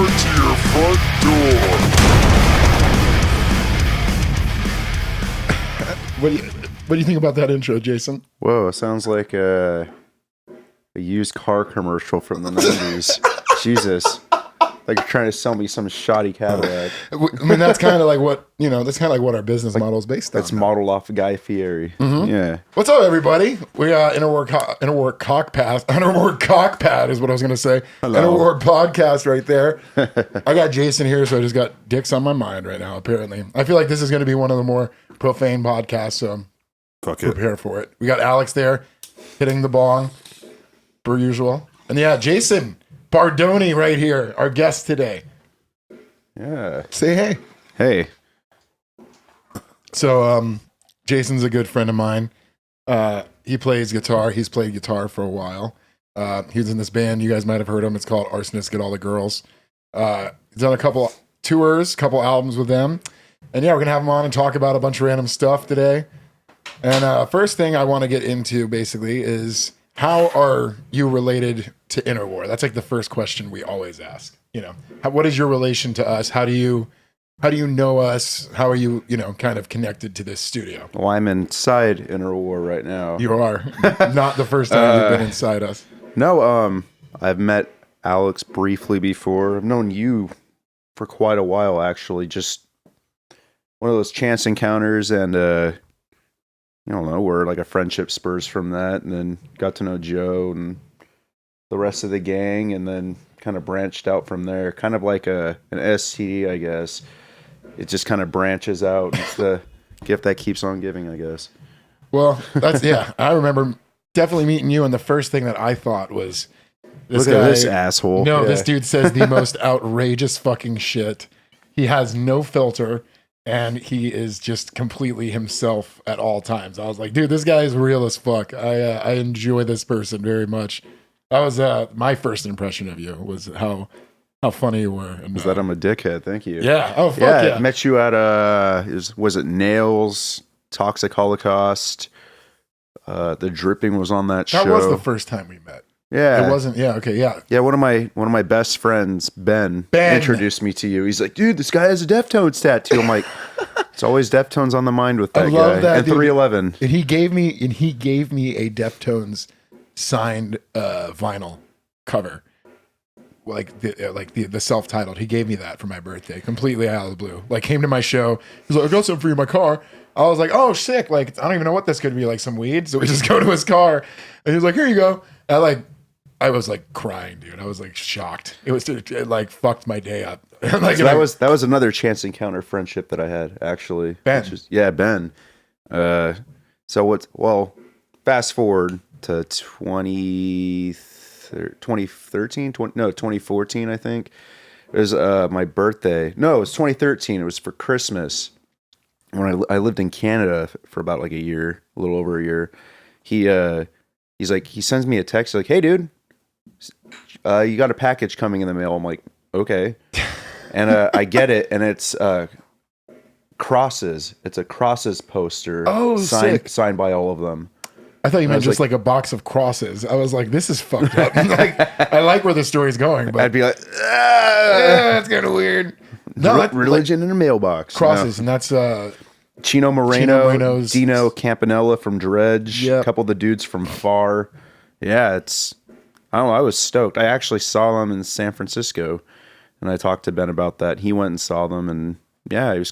delivered to your front door. What do you think about that intro, Jason? Whoa, sounds like a used car commercial from the 90s. Jesus. Like you're trying to sell me some shoddy Cadillac. I mean, that's kind of like what, that's kind of like what our business model is based on. That's modeled off of Guy Fieri. Mm-hmm. Yeah. What's up, everybody? We got Interwar Cockpad is what I was going to say. Hello. Interwar podcast right there. I got Jason here, so I just got dicks on my mind right now, apparently. I feel like this is going to be one of the more profane podcasts, so prepare for it. We got Alex there hitting the bong, per usual. And yeah, Jaeson Bardoni right here, our guest today. Yeah. Say hey. Hey. So, Jason's a good friend of mine. He plays guitar. He's played guitar for a while. He's in this band. You guys might have heard him. It's called Arsonists Get All the Girls. He's done a couple tours, couple albums with them. And yeah, we're going to have him on and talk about a bunch of random stuff today. And first thing I want to get into basically is, how are you related to Interwar? That's like the first question we always ask. What is your relation to us? How do you know us? How are you, kind of connected to this studio? Well, I'm inside Interwar right now. You are. Not the first time you've been inside us. No, I've met Alex briefly before. I've known you for quite a while, actually. Just one of those chance encounters, and I don't know, where like a friendship spurs from that, and then got to know Joe and the rest of the gang, and then kind of branched out from there, kind of like an STD, I guess. It just kind of branches out. It's the gift that keeps on giving, I guess. Well, I remember definitely meeting you, and the first thing that I thought was, Look at this asshole. No, This dude says the most outrageous fucking shit. He has no filter. And he is just completely himself at all times. I was like, dude, this guy is real as fuck. I enjoy this person very much. That was my first impression of you, was how funny you were. And, Was that I'm a dickhead? Thank you. Yeah. Oh, fuck yeah. I met you at was it Nails, Toxic Holocaust? The Dripping was on that show. That was the first time we met. Yeah. It wasn't. Yeah. Okay. Yeah. Yeah. One of my best friends, Ben, introduced me to you. He's like, dude, this guy has a Deftones tattoo. I'm like, it's always Deftones on the mind with that guy. That, and 311. And he gave me a Deftones signed vinyl cover, like the self-titled. He gave me that for my birthday, completely out of the blue. Like, came to my show. He's like, I got something for you in my car. I was like, oh, sick. Like, I don't even know what this could be, like some weed. So we just go to his car, and he's like, here you go. I was like crying, dude. I was like shocked. It like fucked my day up. Like, so that was another chance encounter friendship that I had, actually. Ben. Ben. Fast forward to 2014, I think. It was my birthday. No, it was 2013. It was for Christmas. When I lived in Canada for about like a little over a year. He's like, he sends me a text like, hey, dude, you got a package coming in the mail. I'm like, okay. And I get it, and it's crosses. It's a crosses poster. Oh, signed by all of them. I thought you meant just like a box of crosses. I was like, this is fucked up. I like where the story's going, but I'd be like, that's kind of weird. No, religion in a mailbox. Crosses, and that's Chino Moreno, Chino Dino Campanella from Dredge, yep. A couple of the dudes from Far. Yeah, I don't know, I was stoked. I actually saw them in San Francisco, and I talked to Ben about that. He went and saw them, and yeah, I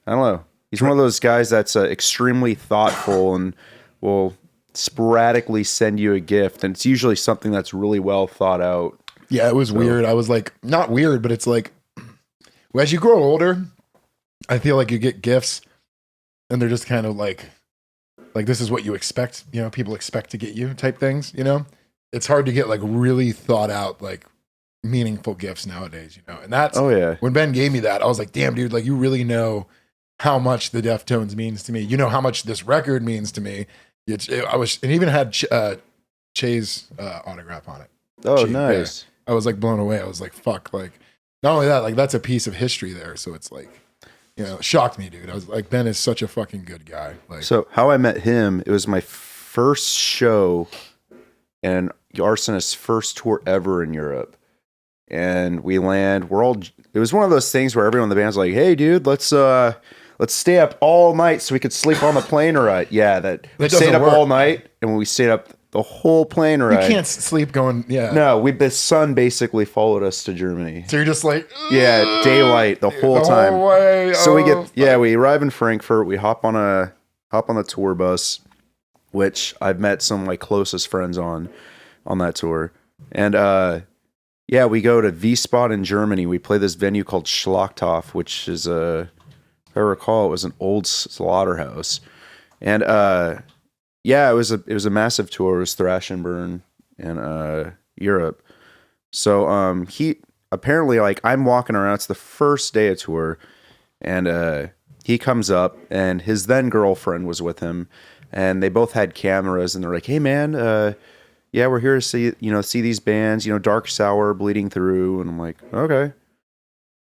don't know. He's one of those guys that's extremely thoughtful and will sporadically send you a gift, and it's usually something that's really well thought out. Yeah, it was weird. I was like, not weird, but it's like, as you grow older, I feel like you get gifts and they're just kind of like this is what you expect, people expect to get you type things, It's hard to get like really thought out, like meaningful gifts nowadays, And that's, when Ben gave me that, I was like, damn, dude, like you really know how much the Deftones means to me. You know how much this record means to me. It even had Che's autograph on it. Oh, nice. Yeah. I was like blown away. I was like, fuck, like not only that, like that's a piece of history there. So it's like, it shocked me, dude. I was like, Ben is such a fucking good guy. Like, so how I met him, it was my first show and Arsonist's first tour ever in Europe. and we land. It was one of those things where everyone in the band's like, "Hey, dude, let's stay up all night so we could sleep on the plane ride." Yeah, that we stayed up all night, and we stayed up the whole plane ride. You can't sleep going. Yeah. No, the sun basically followed us to Germany. So you're just like, yeah, daylight the whole time. Whole way. So we arrive in Frankfurt. We hop on the tour bus, which I've met some of my closest friends on that tour, and we go to V-Spot in Germany. We play this venue called Schlachthof, which is if I recall, it was an old slaughterhouse, and it was a massive tour. It was thrash and burn in Europe. So he apparently, like, I'm walking around. It's the first day of tour, and he comes up, and his then girlfriend was with him, and they both had cameras, and they're like, "Hey, man, we're here to see these bands, Dark Sour, Bleeding Through," and I'm like, "Okay."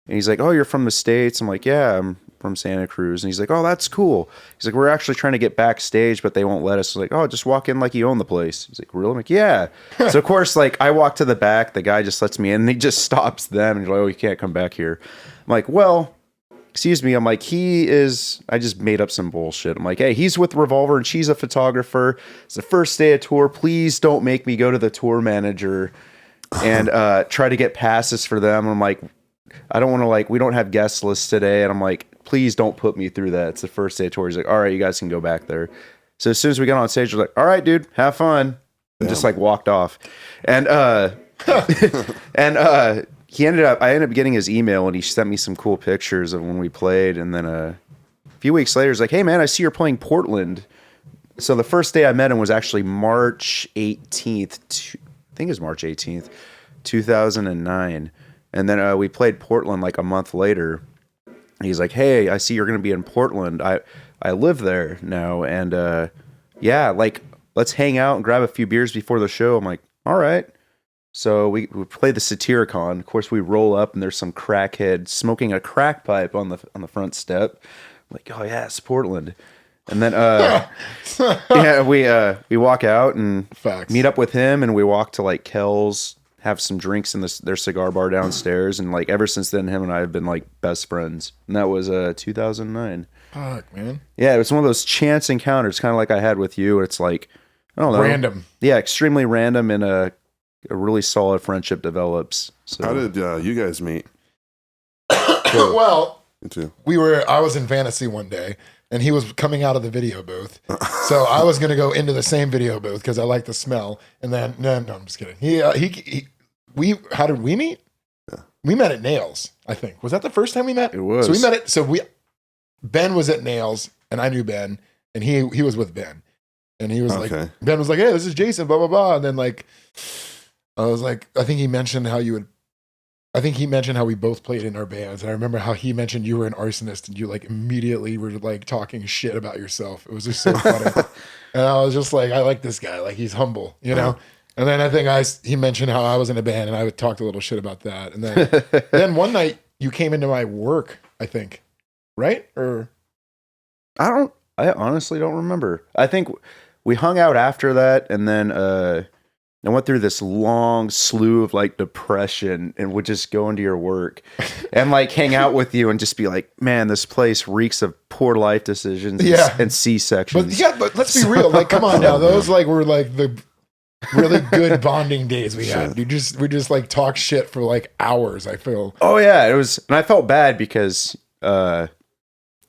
And he's like, "Oh, you're from the States?" I'm like, "Yeah, I'm from Santa Cruz." And he's like, "Oh, that's cool." He's like, "We're actually trying to get backstage, but they won't let us." I'm like, "Oh, just walk in like you own the place." He's like, "Really?" I'm like, "Yeah." So of course, like, I walk to the back, the guy just lets me in, and he just stops them, and he's like, "Oh, you can't come back here." I'm like, "Well, excuse me." I'm like, I just made up some bullshit. I'm like, "Hey, he's with Revolver and she's a photographer. It's the first day of tour. Please don't make me go to the tour manager and try to get passes for them." I'm like, "I don't want to, we don't have guest lists today." And I'm like, "Please don't put me through that. It's the first day of tour." He's like, "All right, you guys can go back there." So as soon as we got on stage, we're like, "All right, dude, have fun." And just walked off. And I ended up getting his email, and he sent me some cool pictures of when we played. And then a few weeks later, he's like, "Hey, man, I see you're playing Portland." So the first day I met him was actually March 18th. I think it was March 18th, 2009. And then we played Portland like a month later. He's like, "Hey, I see you're going to be in Portland. I live there now. And let's hang out and grab a few beers before the show." I'm like, "All right." So we play the Satyricon. Of course, we roll up, and there's some crackhead smoking a crack pipe on the front step. I'm like, "Oh yeah, it's Portland." And then we walk out and meet up with him, and we walk to like Kells, have some drinks in their cigar bar downstairs, and like ever since then, him and I have been like best friends. And that was 2009. Fuck, man. Yeah, it was one of those chance encounters, kind of like I had with you. It's like, I don't know, random. Yeah, extremely random, and a really solid friendship develops. So. How did you guys meet? Well, me too. I was in Fantasy one day, and he was coming out of the video booth. So I was going to go into the same video booth because I like the smell. And then, no, I'm just kidding. How did we meet? Yeah. We met at Nails, I think. Was that the first time we met? It was. So we met Ben was at Nails, and I knew Ben, and he was with Ben. And he was like, Ben was like, "Hey, this is Jaeson, blah, blah, blah." And then I was like, I think he mentioned how we both played in our bands. And I remember how he mentioned you were an arsonist, and you like immediately were like talking shit about yourself. It was just so funny. And I was just like, I like this guy. Like, he's humble, you know? And then I think he mentioned how I was in a band, and I would talk a little shit about that. And then one night you came into my work, I think, right? Or I honestly don't remember. I think we hung out after that, and then I went through this long slew of like depression, and would just go into your work and like hang out with you and just be like, "Man, this place reeks of poor life decisions and C-sections." But let's be real. Like, come on now. Those like were like the really good bonding days we had. We just like talk shit for like hours, I feel. Oh yeah, it was, and I felt bad because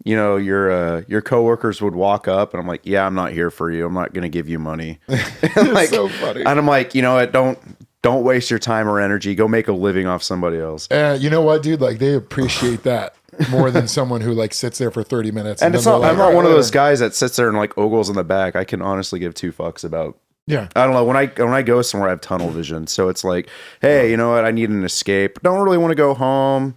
your coworkers would walk up, and I'm like, "Yeah, I'm not here for you. I'm not going to give you money." Like, so funny. And I'm like, "You know what? Don't waste your time or energy. Go make a living off somebody else." You know what, dude? Like, they appreciate that more than someone who like sits there for 30 minutes. And I'm not one of those guys that sits there and like ogles in the back. I can honestly give two fucks about. Yeah. I don't know. When I go somewhere, I have tunnel vision. So it's like, hey, you know what? I need an escape. Don't really want to go home.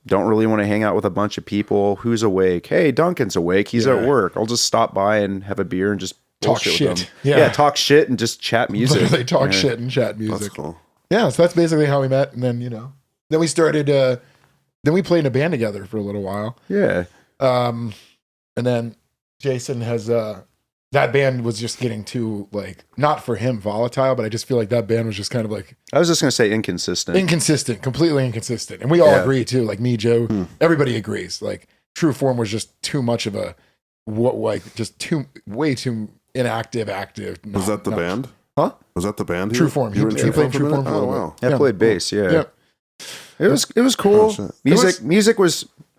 Don't really want to hang out with a bunch of people. Who's awake? Hey, Duncan's awake. He's at work. I'll just stop by and have a beer and just talk shit with them. Yeah, talk shit and just chat music. Literally talk shit and chat music. That's cool. Yeah, so that's basically how we met. And then, then we started, then we played in a band together for a little while. Yeah. And then Jaeson has that band was just getting too like, not for him volatile, but I just feel like that band was just kind of like I was just gonna say inconsistent. Completely inconsistent. And we all agree too, like me, Joe, everybody agrees. Like True Form was just too much of a way too inactive, active. Was that the band? Huh? Was that the band? True Form. He played True Form for a little wow. bit. I played bass, yeah. It was cool. Oh, Music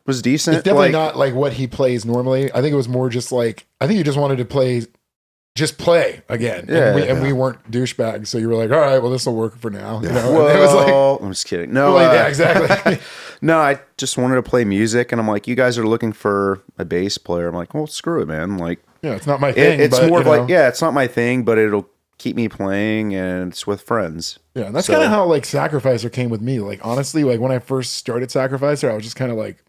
was decent. It's definitely not like what he plays normally. I think it was more just like, I think he just wanted to play again. And we weren't douchebags. So you were like, all right, well, this will work for now. You know? Well, it was like, I'm just kidding. No, yeah, exactly. no, I just wanted to play music, and I'm like, you guys are looking for a bass player. I'm like, well, screw it, man. Like, yeah, it's not my thing. It's but, more of like, it's not my thing, but it'll keep me playing, and it's with friends. Yeah, and that's kind of how like Sacrificer came with me. Like honestly, like when I first started Sacrificer, I was just kind of like,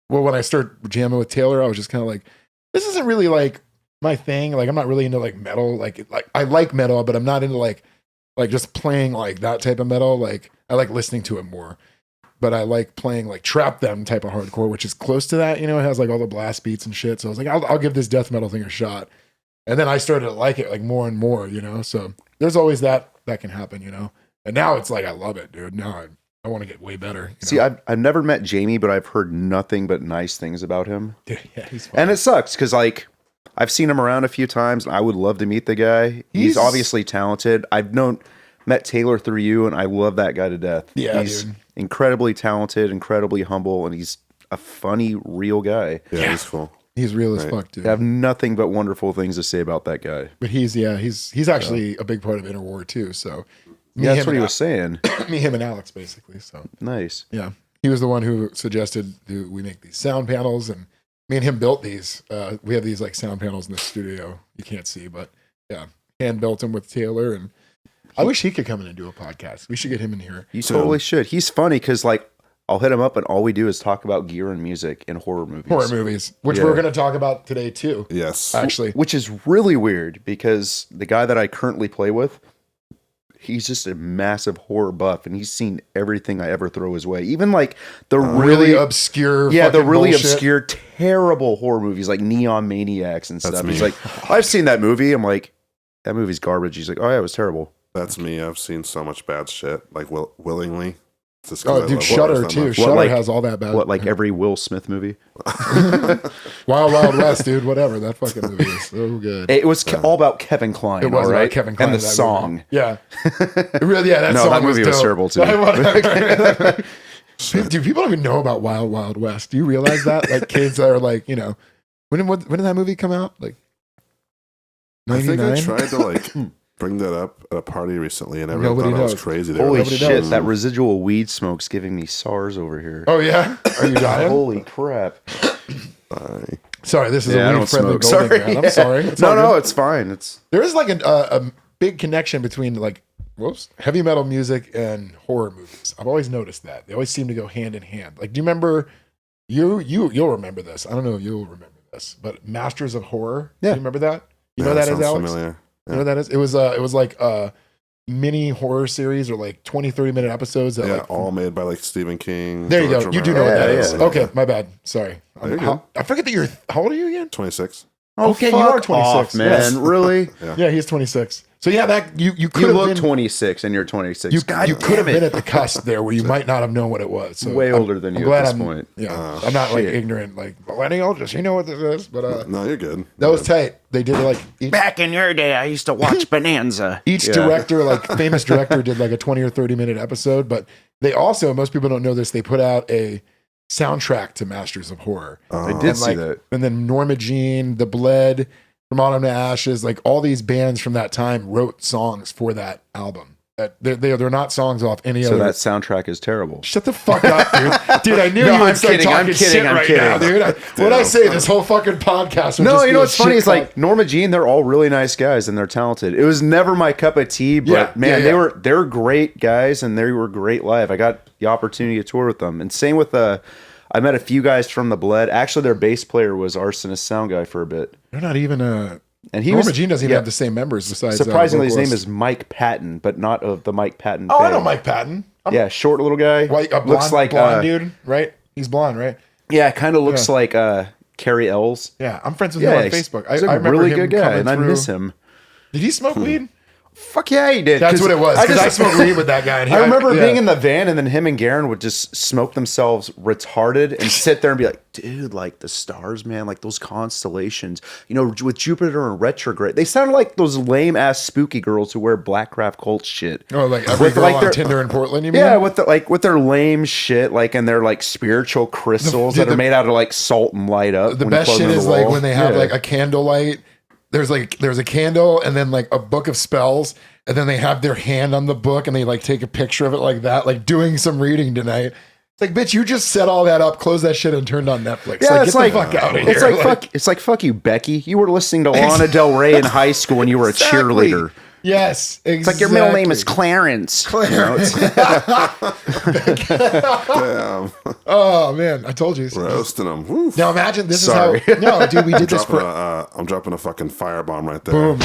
well, when I started jamming with Taylor, I was just kind of like, this isn't really like my thing. Like I'm not really into like metal. Like I like metal, but I'm not into like just playing like that type of metal. Like I like listening to it more. But I like playing like Trap Them type of hardcore, which is close to that. You know, it has like all the blast beats and shit. So I was like, I'll give this death metal thing a shot. And then I started to like it like more and more, you know. So there's always that can happen, you know. And now it's like I love it, dude. Now I want to get way better. See, I've never met Jamie, but I've heard nothing but nice things about him. Dude, yeah, he's fun. And it sucks because like I've seen him around a few times, and I would love to meet the guy. He's obviously talented. I've met Taylor through you, and I love that guy to death. Yeah, he's dude. Incredibly talented, incredibly humble, and he's a funny, real guy. Yeah, he's cool. He's real as fuck, dude. I have nothing but wonderful things to say about that guy. But he's actually a big part of Interwar too. So that's what he was saying. Me, him, and Alex basically. So nice. Yeah, he was the one who suggested we make these sound panels, and me and him built these. We have these like sound panels in the studio. You can't see, but yeah, hand built them with Taylor. And I wish he could come in and do a podcast. We should get him in here. You totally should. He's funny because like I'll hit him up and all we do is talk about gear and music and horror movies. Which we're going to talk about today too. Yes. Actually. Which is really weird because the guy that I currently play with, he's just a massive horror buff and he's seen everything I ever throw his way. Even like the really obscure, the really bullshit. Obscure, terrible horror movies like Neon Maniacs and stuff. That's me. He's like, I've seen that movie. I'm like, that movie's garbage. He's like, oh yeah, it was terrible. That's me. I've seen so much bad shit, like willingly. Just oh, dude, Shudder too. Shudder has all that bad. What, like every Will Smith movie? Wild Wild West, dude. Whatever. That fucking movie is so good. It was all about Kevin Kline. It was all right? about Kevin Kline and the song. Movie. Yeah, really. Yeah, that movie was terrible too. Dude, people don't even know about Wild Wild West. Do you realize that? Like kids that are like, you know, when did that movie come out? Like 99? I think I tried to like bring that up at a party recently, and everyone Nobody thought I knows. was crazy. Holy Nobody shit! knows. That residual weed smoke's giving me SARS over here. Oh yeah, are you dying? Holy crap! Sorry, this is I a don't weed-friendly smoke. building. Sorry, Man. I'm sorry. It's all no, good. it's fine. There is like a big connection between like heavy metal music and horror movies. I've always noticed that they always seem to go hand in hand. Like, do you remember? You'll remember this. I don't know if you'll remember this, but Masters of Horror. Yeah, do you remember that? You know that is, Alex? Familiar. You know what that is? It was like a mini horror series or like 20, 30-minute episodes. That, like, all made by like Stephen King. There you go. George You do Romero. know what that is. Yeah. Okay, my bad. Sorry. There you go. I forget that you're. How old are you again? 26. Okay, you are 26, off, man. yes. Really? Yeah, he's 26. So yeah, that you could You have look been 26 and you're 26. You God could have damn been it. at the cusp there where you might not have known what it was. So Way older than I'm you glad at this I'm, point. Yeah, I'm not like shit. ignorant, like millennial. Just you know what this is, but No, you're good. that was tight. They did like Back in your day, I used to watch Bonanza. each director, like famous director, did like a 20 or 30-minute episode. But they also, most people don't know this, they put out a soundtrack to Masters of Horror. I did see like, that. And then Norma Jean, The Bled, From Autumn to Ashes, like all these bands from that time wrote songs for that album. They're not songs off any So other. that soundtrack is terrible. Shut the fuck up, dude. Dude, I knew No, you would I'm start kidding, talking I'm kidding, shit I'm right kidding. now, dude. What I say, this whole fucking podcast. Would No, just you be know a what's funny shit is like Norma Jean, they're all really nice guys and they're talented. It was never my cup of tea, but Yeah, man, yeah. they're great guys and they were great live. I got the opportunity to tour with them. And same with I met a few guys from The Bled. Actually, their bass player was Arsonist sound guy for a bit. They're not even And he Norma was Jean doesn't even have the same members besides. surprisingly his name vocalist. is Mike Patton, but not of the Mike Patton. Oh, I fame. know Mike Patton. Yeah, short little guy. White, blonde, looks like blonde dude, right? He's blonde, right? Yeah, kind of looks like Carrie Ells. Yeah, I'm friends with him on Facebook. He's I a remember really him good guy, coming and I through. miss him. Did he smoke weed? Fuck yeah, he did. That's what it was. Because I smoked weed with that guy. And I remember being in the van, and then him and Garen would just smoke themselves retarded and sit there and be like, dude, like the stars, man, like those constellations, you know, with Jupiter and retrograde. They sounded like those lame ass spooky girls who wear black craft cult shit. Oh, like every girl on Tinder in Portland, you mean? Yeah, with their lame shit, like, and their like spiritual crystals that are made out of like salt and light up. The best shit is like when they have like a candlelight. There's a candle and then like a book of spells, and then they have their hand on the book and they like take a picture of it like that, like doing some reading tonight. It's like, bitch, you just set all that up, closed that shit, and turned on Netflix. Yeah, like, it's get like the fuck out of it's here. like it's like fuck you, Becky. You were listening to Lana Del Rey in high school when you were a cheerleader. Yes, exactly. It's like your middle name is Clarence. Clarence. Damn. Oh man, I told you. Roasting them. Woo. Now imagine this Sorry. is how. No, dude, we did this for. I'm dropping a fucking firebomb right there. Boom.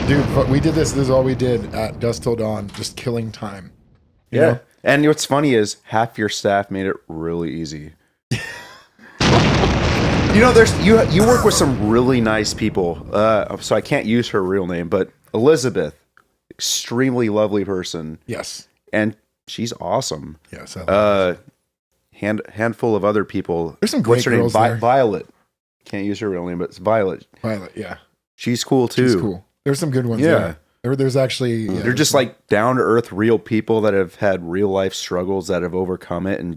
Dude, but we did this. This is all we did at Dusk Till Dawn, just killing time. You know? And what's funny is half your staff made it really easy. You know, you work with some really nice people. So I can't use her real name, but Elizabeth, extremely lovely person. Yes. And she's awesome. Yes. Handful of other people. There's some great girls there. Violet. Can't use her real name, but it's Violet. Violet, yeah. She's cool too. She's cool. There's some good ones. Yeah. There's actually. Yeah, they're just like down to earth, real people that have had real life struggles that have overcome it, and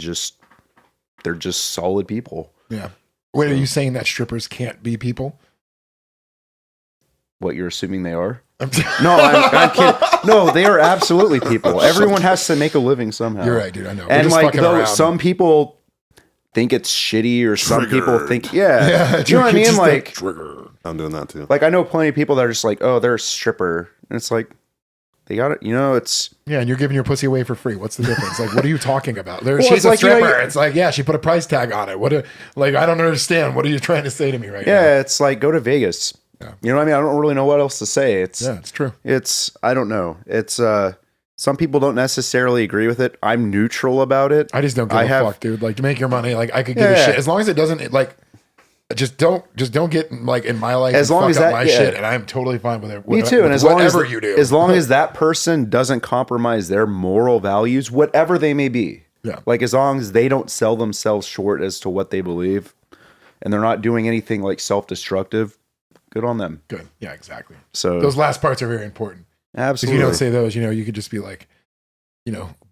they're just solid people. Yeah. Wait, are you saying that strippers can't be people? What, you're assuming they are? No, I'm kidding. No, they are absolutely people. Everyone has to make a living somehow. You're right, dude. I know. And like, though, some people think it's shitty, or some people think, yeah, you know what I mean? Like, trigger. I'm doing that too. Like, I know plenty of people that are just like, oh, they're a stripper, and it's like, they got it. You know, it's and you're giving your pussy away for free. What's the difference? Like, what are you talking about? She's like, a stripper. You know, it's like, yeah, she put a price tag on it. Like, I don't understand. What are you trying to say to me right now? Yeah, it's like, go to Vegas. Yeah. You know what I mean? I don't really know what else to say. It's true. I don't know. It's some people don't necessarily agree with it. I'm neutral about it. I just don't give a fuck, dude. Like, to make your money, like, I could give a shit as long as it doesn't like. Just don't get like in my life. As long as that my shit, and I'm totally fine with it. Me too. And as long as you do, as long as that person doesn't compromise their moral values, whatever they may be. Yeah. Like, as long as they don't sell themselves short as to what they believe, and they're not doing anything like self-destructive, good on them. Good. Yeah. Exactly. So those last parts are very important. Absolutely. If you don't say those, you could just be like,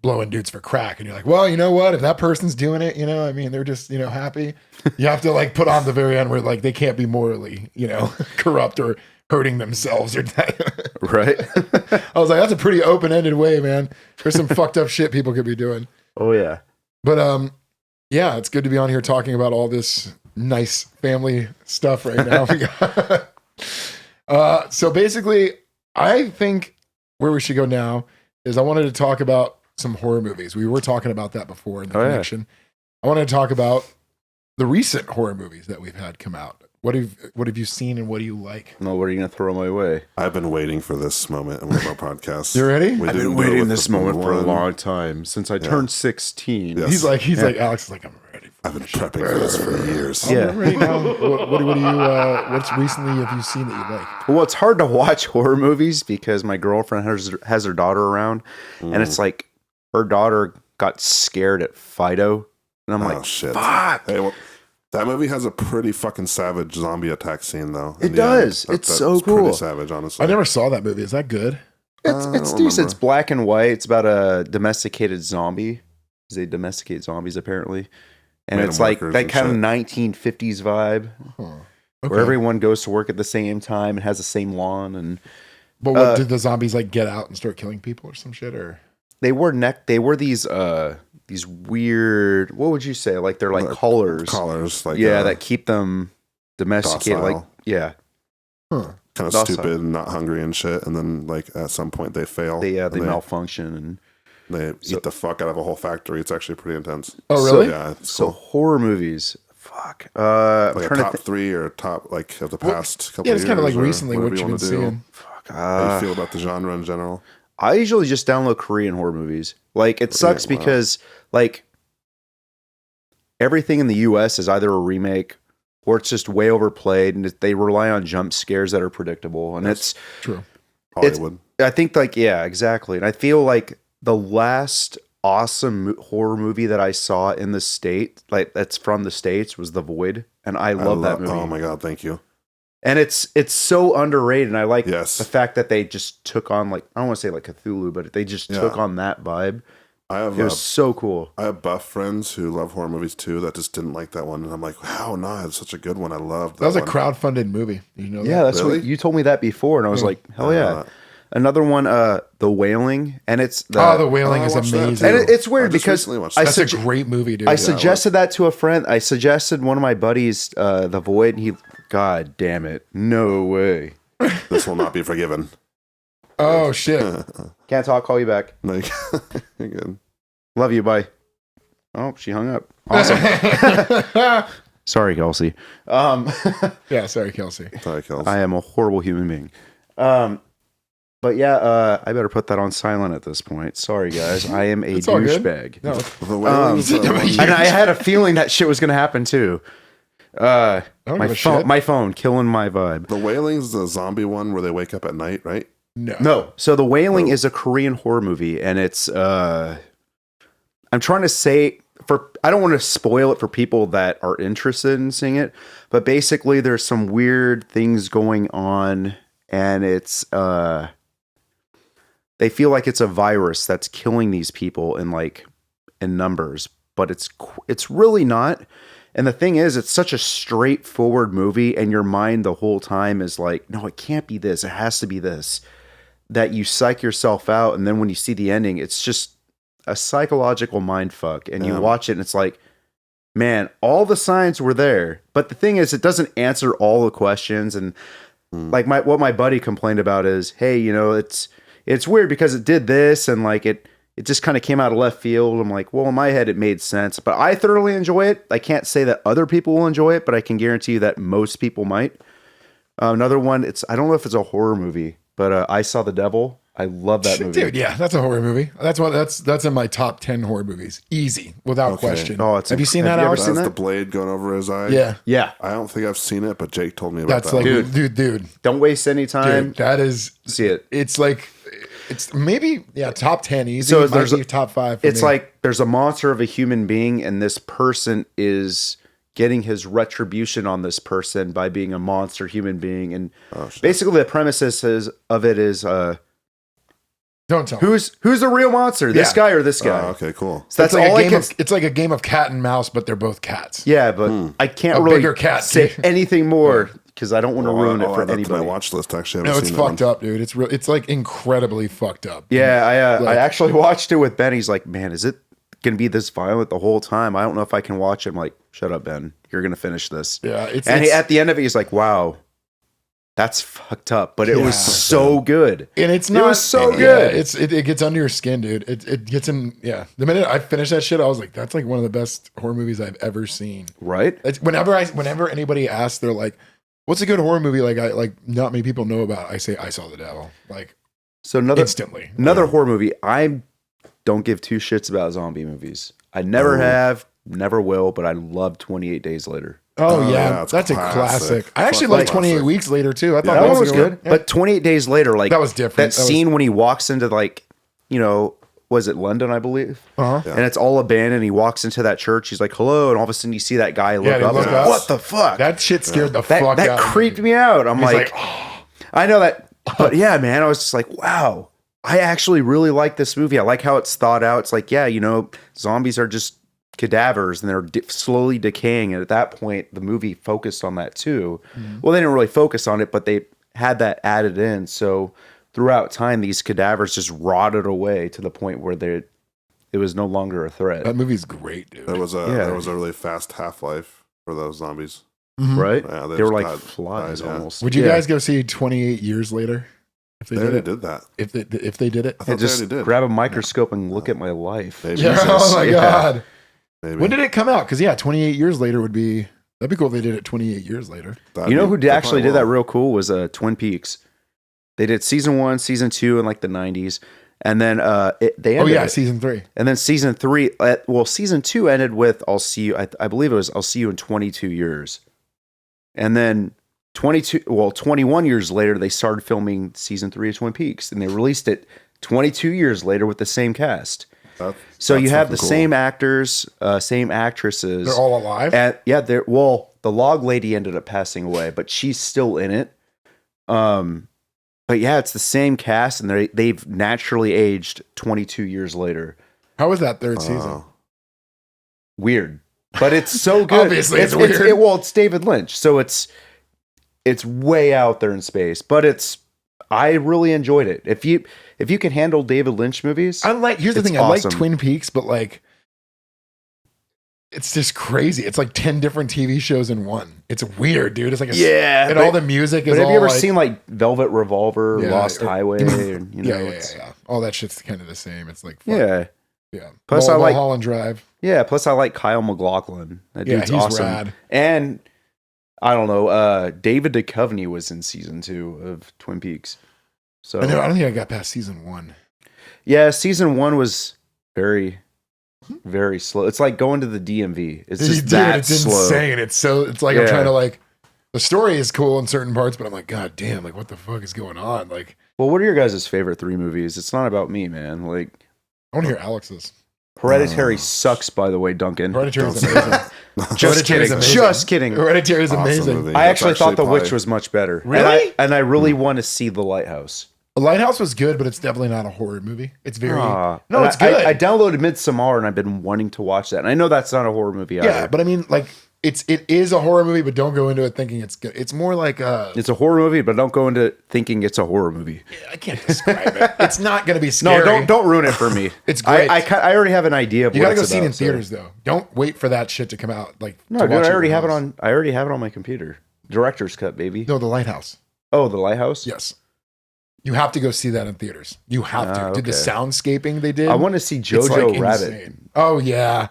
blowing dudes for crack, and you're like, well, you know what? If that person's doing it, I mean, they're just, happy. You have to like put on the very end where like they can't be morally, corrupt or hurting themselves or that. Right. I was like, that's a pretty open-ended way, man. There's some fucked up shit people could be doing. Oh yeah. But yeah, it's good to be on here talking about all this nice family stuff right now. So basically, I think where we should go now is I wanted to talk about some horror movies. We were talking about that before in the connection. I wanted to talk about the recent horror movies that we've had come out. What have you seen and what do you like? No, what are you going to throw my way? I've been waiting for this moment in one of our podcasts. You ready? I've been waiting this moment for a long time since I turned 16. Yes. He's like Alex is like, I'm ready. I've been prepping for this for years. Yeah. Right now, what do you? What's recently have you seen that you like? Well, it's hard to watch horror movies because my girlfriend has her daughter around, and it's like her daughter got scared at Fido, and I'm like, shit. Fuck. Hey, well, that movie has a pretty fucking savage zombie attack scene, though. It does. It's so cool. Pretty savage, honestly. I never saw that movie. Is that good? It's decent. It's black and white. It's about a domesticated zombie. They domesticate zombies apparently. And it's like that kind of 1950s vibe where everyone goes to work at the same time and has the same lawn. And but what did the zombies like get out and start killing people or some shit? Or they wore these weird, what would you say? Like they're like collars, like that keep them domesticated. Docile. Like yeah, huh. Kind of Docile. stupid and not hungry and shit. And then like at some point they fail. They malfunction and. They eat the fuck out of a whole factory. It's actually pretty intense. Oh, really? Yeah. So horror movies. Fuck. Like a top 3 or top like of the past couple of years. Yeah, it's kind of like recently what you've been seeing. Fuck. How do you feel about the genre in general? I usually just download Korean horror movies. Like it sucks because like everything in the US is either a remake or it's just way overplayed, and they rely on jump scares that are predictable. And it's true. Hollywood. I think like, yeah, exactly. And I feel like the last awesome horror movie that I saw in the state, like that's from the States, was The Void. And I love that movie. Oh my God. Thank you. And it's so underrated. And I like Yes. the fact that they just took on, like, I don't want to say like Cthulhu, but they just took on that vibe. It was so cool. I have buff friends who love horror movies too that just didn't like that one. And I'm like, wow, no, it's such a good one. I loved that. That was a one. crowdfunded movie. You know Yeah, that? that's Really? what you told me that before. And I was like, hell yeah. Another one, The Wailing. And it's The Wailing I is watched that, amazing. too. And it's weird I just because recently watched I that. That's a great movie, dude. I suggested that to a friend. I suggested one of my buddies, The Void, and he, God damn it, no way. This will not be forgiven. Oh shit. Can't talk, call you back. Like, you're good. Love you, bye. Oh, she hung up. Awesome. Sorry, Kelsey. Yeah, sorry, Kelsey. Sorry, Kels. I am a horrible human being. But yeah, I better put that on silent at this point. Sorry, guys. I am a It's all good. douchebag. No, The Wailing's, And I had a feeling that shit was going to happen too. I don't give a shit. My phone killing my vibe. The Wailing's the zombie one where they wake up at night, right? No. So The Wailing is a Korean horror movie, and it's I'm trying to say, I don't want to spoil it for people that are interested in seeing it, but basically there's some weird things going on, and it's they feel like it's a virus that's killing these people in numbers, but it's really not. And the thing is, it's such a straightforward movie, and your mind the whole time is like, no, it can't be this. It has to be this. That you psych yourself out, and then when you see the ending, it's just a psychological mind fuck. And you watch it, and it's like, man, all the signs were there. But the thing is, it doesn't answer all the questions. And like what my buddy complained about is, hey, you know, it's weird because it did this, and like it just kind of came out of left field. I'm like, well, in my head, it made sense. But I thoroughly enjoy it. I can't say that other people will enjoy it, but I can guarantee you that most people might. Another one, I don't know if it's a horror movie, but I Saw the Devil. I love that movie. Dude, yeah, that's a horror movie. That's in my top 10 horror movies. Easy, without question. Oh, have you seen that, Alex? That's the blade going over his eye. Yeah. Yeah. I don't think I've seen it, but Jake told me about That's that. like, dude. Don't waste any time. Dude, that is, See it. it's like, it's maybe, top 10 easy. So It might there's be top 5 for It's me. like there's a monster of a human being, and this person is getting his retribution on this person by being a monster human being. And basically the premises of it is Don't tell me. who's the real monster, this guy or this guy? Okay, cool. So that's It's like all a I game can. it's like a game of cat and mouse, but they're both cats. Yeah, but I can't A really bigger cat, say dude. anything more because I don't want to ruin it I'll for add that to anybody. my watch list, actually. I No, haven't it's seen that fucked one. up, dude. It's like incredibly fucked up. Yeah, I Like- actually watched it with Ben. He's like, man, is it gonna be this violent the whole time? I don't know if I can watch it. I'm like, shut up, Ben. You're gonna finish this. Yeah, it's At the end of it, he's like, wow, that's fucked up. But it was Yeah. so good. and it's not was so yeah, good. It gets under your skin, dude. It gets in. Yeah, the minute I finished that shit, I was like, that's like one of the best horror movies I've ever seen. Right? It's, whenever anybody asks, they're like, "What's a good horror movie?" Like not many people know about. I say, "I Saw the Devil." Like So instantly. another horror movie. I don't give two shits about zombie movies. I never have, never will, but I love 28 Days Later. Oh, Oh, yeah, yeah, it's that's a classic. classic. I actually Fucking like 28 classic. Weeks Later too. I thought That one was a good good. Yeah. But 28 Days Later, like That was different. That That was- scene when he walks into was it London, I believe? Uh-huh. And it's all abandoned. He walks into that church. He's like, hello. And all of a sudden you see that guy look they up. look Like, up. what the fuck? That shit scared the fuck out. That of me. creeped me out. I'm He's like, I know that. But yeah, man, I was just like, wow. I actually really like this movie. I like how it's thought out. It's like, yeah, zombies are just cadavers and they're slowly decaying. And at that point, the movie focused on that too. Mm-hmm. Well, they didn't really focus on it, but they had that added in. So throughout time, these cadavers just rotted away to the point where it was no longer a threat. That movie's great, dude. There was a really fast half-life for those zombies. Right? Yeah, They were just like died- flies died, yeah. almost. Would you Yeah. guys go see 28 Years Later? If they They did already it? did that. If they did it? I Hey, thought they just already did. grab a microscope and look at my life. Maybe. Yeah, oh my Yeah. god. Maybe. When did it come out? Because 28 Years Later that'd be cool if they did it 28 years later. That'd You know be- who they actually probably did that will. real cool was Twin Peaks. They did season 1, season 2 in like the 90s. And then they Oh ended yeah, it. season 3. And then season 3, season 2 ended with I'll see you. I believe it was I'll see you in 22 years. And then 21 years later, they started filming season 3 of Twin Peaks, and they released it 22 years later with the same cast. So you have the same actors, same actresses. They're all alive? And yeah, the log lady ended up passing away, but she's still in it. But yeah, it's the same cast, and they've naturally aged 22 years later. How was that third season? Weird, but it's so good. Obviously, it's weird. It's David Lynch, so it's way out there in space. But I really enjoyed it. If you can handle David Lynch movies, Here's the thing, awesome. I like Twin Peaks, but like, it's just crazy. It's like 10 different TV shows in one. It's weird, dude. It's like and all the music is. But have all you ever like, seen like Velvet Revolver, Lost Highway? And, yeah. All that shit's kind of the same. It's like yeah. Plus, I like Mulholland Drive. Yeah. Plus, I like Kyle MacLachlan. That dude's he's awesome. rad. And I don't know. David Duchovny was in season 2 of Twin Peaks. So I don't think I got past season 1. Yeah, season 1 was very, very slow. It's like going to the DMV. It's just it's slow. insane. It's like I'm trying to like. The story is cool in certain parts, but I'm like, God damn, like what the fuck is going on? Like, well, what are your guys' favorite 3 movies? It's not about me, man. Like, I want to hear Alex's. Hereditary sucks, by the way, Duncan. Hereditary is amazing. Just kidding. Just kidding. Hereditary is Awesome amazing. movie. I actually thought The probably- Witch was much better. Really? And I really want to see The Lighthouse. The Lighthouse was good, but it's definitely not a horror movie. It's very No, it's good. I downloaded Midsommar, and I've been wanting to watch that. And I know that's not a horror movie either. Yeah, but I mean, like it is a horror movie, but don't go into it thinking it's good. It's more like it's a horror movie, but don't go into it thinking it's a horror movie. I can't describe it. It's not going to be scary. No, don't ruin it for me. It's great. I already have an idea of You what got to go it's see it in about, so- theaters though. Don't wait for that shit to come out. Like No, to dude, watch I already at have it your house. on. I already have it on my computer. Director's cut, baby. No, The Lighthouse. Oh, The Lighthouse. Yes. You have to go see that in theaters. You have to. Did the okay. soundscaping they did? I want to see It's, Jojo like, Rabbit. insane. Oh yeah.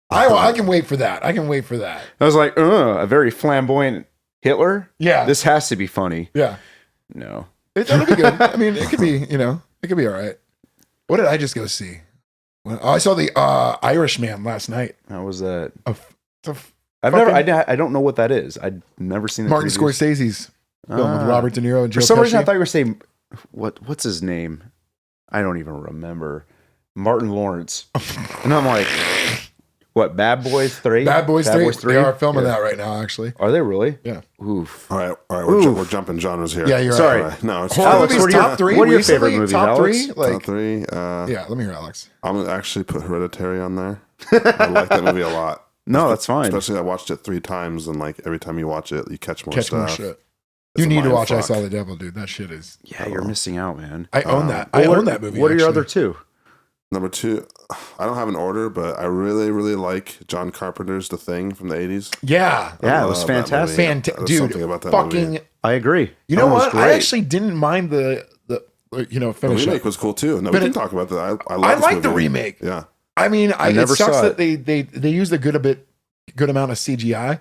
I can wait for that. I can wait for that. I was like, a very flamboyant Hitler. Yeah. This has to be funny. Yeah. No. That'll be good. I mean, it could be, it could be all right. What did I just go see? Well, I saw the Irishman last night. How was that? It's a I don't know what that is. I'd never seen it. Martin Scorsese's film with Robert De Niro and Joe For some reason, I Pesci. thought you were saying what's his name? I don't even remember. Martin Lawrence. And I'm like, what? Bad Boys 3? Bad Boys 3. They are filming that right now, actually. Are they really? Yeah. Oof. All right. We're jumping genres here. Yeah, you're right. Sorry. All right. No, it's Horror Alex, movies, what are your- top 3? what are your recently? favorite movies, Top Alex? 3? Like, top 3. yeah, let me hear Alex. I'm gonna actually put Hereditary on there. I like that movie a lot. No, that's fine. Especially I watched it 3 times, and like every time you watch it, you catch more Catch stuff. more shit. It's You a need to mind watch I fuck. Saw the Devil, dude. That shit is. Yeah, you're missing out, man. I own that. I own that movie. What are your actually. other 2? Number 2, I don't have an order, but I really, really like John Carpenter's The Thing from the 80s. Yeah. Yeah, it was love that fantastic. movie. There's Dude, something about that fucking. movie. I agree. You know That was what? I great. actually didn't mind the The finish remake up. was cool too. No, But we it- can talk about that. I I love like this the movie. remake. Yeah. I mean, it never sucks saw that they used a good amount of CGI,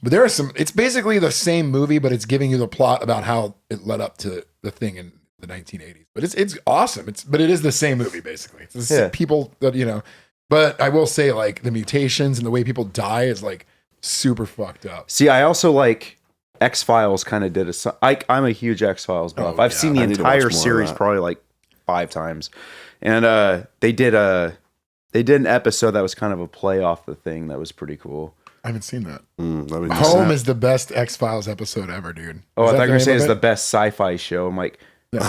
but there are some. It's basically the same movie, but it's giving you the plot about how it led up to the thing in the 1980s. But it's awesome. But it is the same movie basically. It's the same people that. But I will say, like the mutations and the way people die is like super fucked up. See, I also like X-Files. Kind of did I'm a huge X-Files buff. Oh, I've yeah. seen the I need to watch entire more of series that. probably like 5 times, and they did an episode that was kind of a play off the thing that was pretty cool. I haven't seen that. That'd be Home nice. is the best X-Files episode ever, dude. Oh, I Is that thought you were name saying of it's it? the best sci-fi show. I'm like,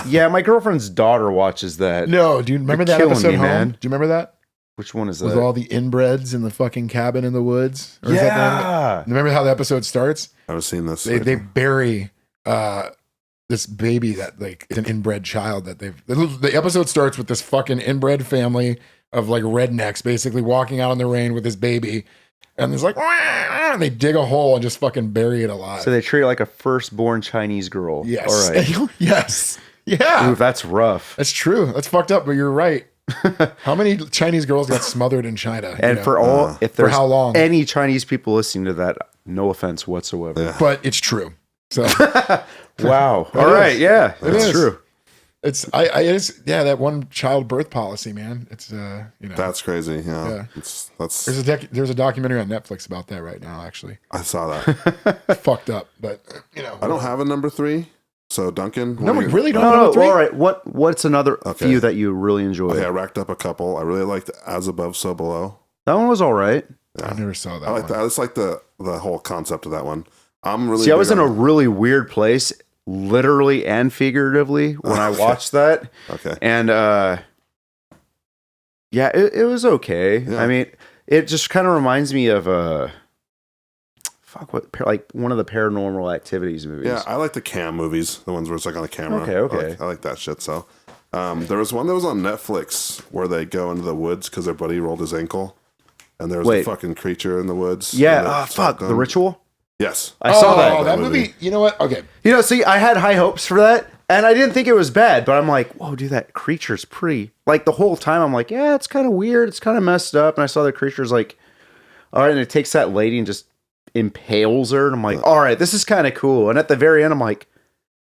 yeah, my girlfriend's daughter watches that. No, do you remember You're that killing episode? me, Home? man. Do you remember that? Which one is With that? all the inbreds in the fucking cabin in the woods? Or is that the name of it? Yeah. Remember how the episode starts? I've seen this. They bury this baby that like it's an inbred child that the episode starts with this fucking inbred family of like rednecks basically walking out in the rain with this baby, and there's like and they dig a hole and just fucking bury it alive. So they treat it like a firstborn Chinese girl. Yes. All right. Yes. Yeah. Ooh, that's rough. That's true. That's fucked up, but you're right. How many Chinese girls got smothered in China? And for all, if there's how long? any Chinese people listening to that, no offense whatsoever. Yeah. But it's true. So Wow. It All right. is. Yeah, It that's is. true. That one child birth policy, man. It's That's crazy. Yeah. That's there's a documentary on Netflix about that right now. Actually, I saw that. fucked up, but I don't have a number 3. So Duncan, No, we really don't. No, have no. a three? All right. What's another few that you really enjoyed? Okay, I racked up a couple. I really liked As Above, So Below. That one was all right. I never saw that. I like that. I just like the whole concept of that one. I'm really. See, I was big in a on- really weird place, literally and figuratively, when I watched that. Okay. And it was okay. Yeah. I mean, it just kind of reminds me of like one of the Paranormal Activities movies. Yeah, I like the cam movies, the ones where it's like on the camera. Okay. I like that shit. So, there was one that was on Netflix where they go into the woods because their buddy rolled his ankle, and there was a fucking creature in the woods. Yeah. The Ritual. Yes, I saw that. Oh, that movie. You know what? Okay. See, I had high hopes for that, and I didn't think it was bad, but I'm like, whoa, dude, that creature's pretty. Like, the whole time, I'm like, yeah, it's kind of weird. It's kind of messed up. And I saw the creature's like, all right, and it takes that lady and just impales her. And I'm like, all right, this is kind of cool. And at the very end, I'm like,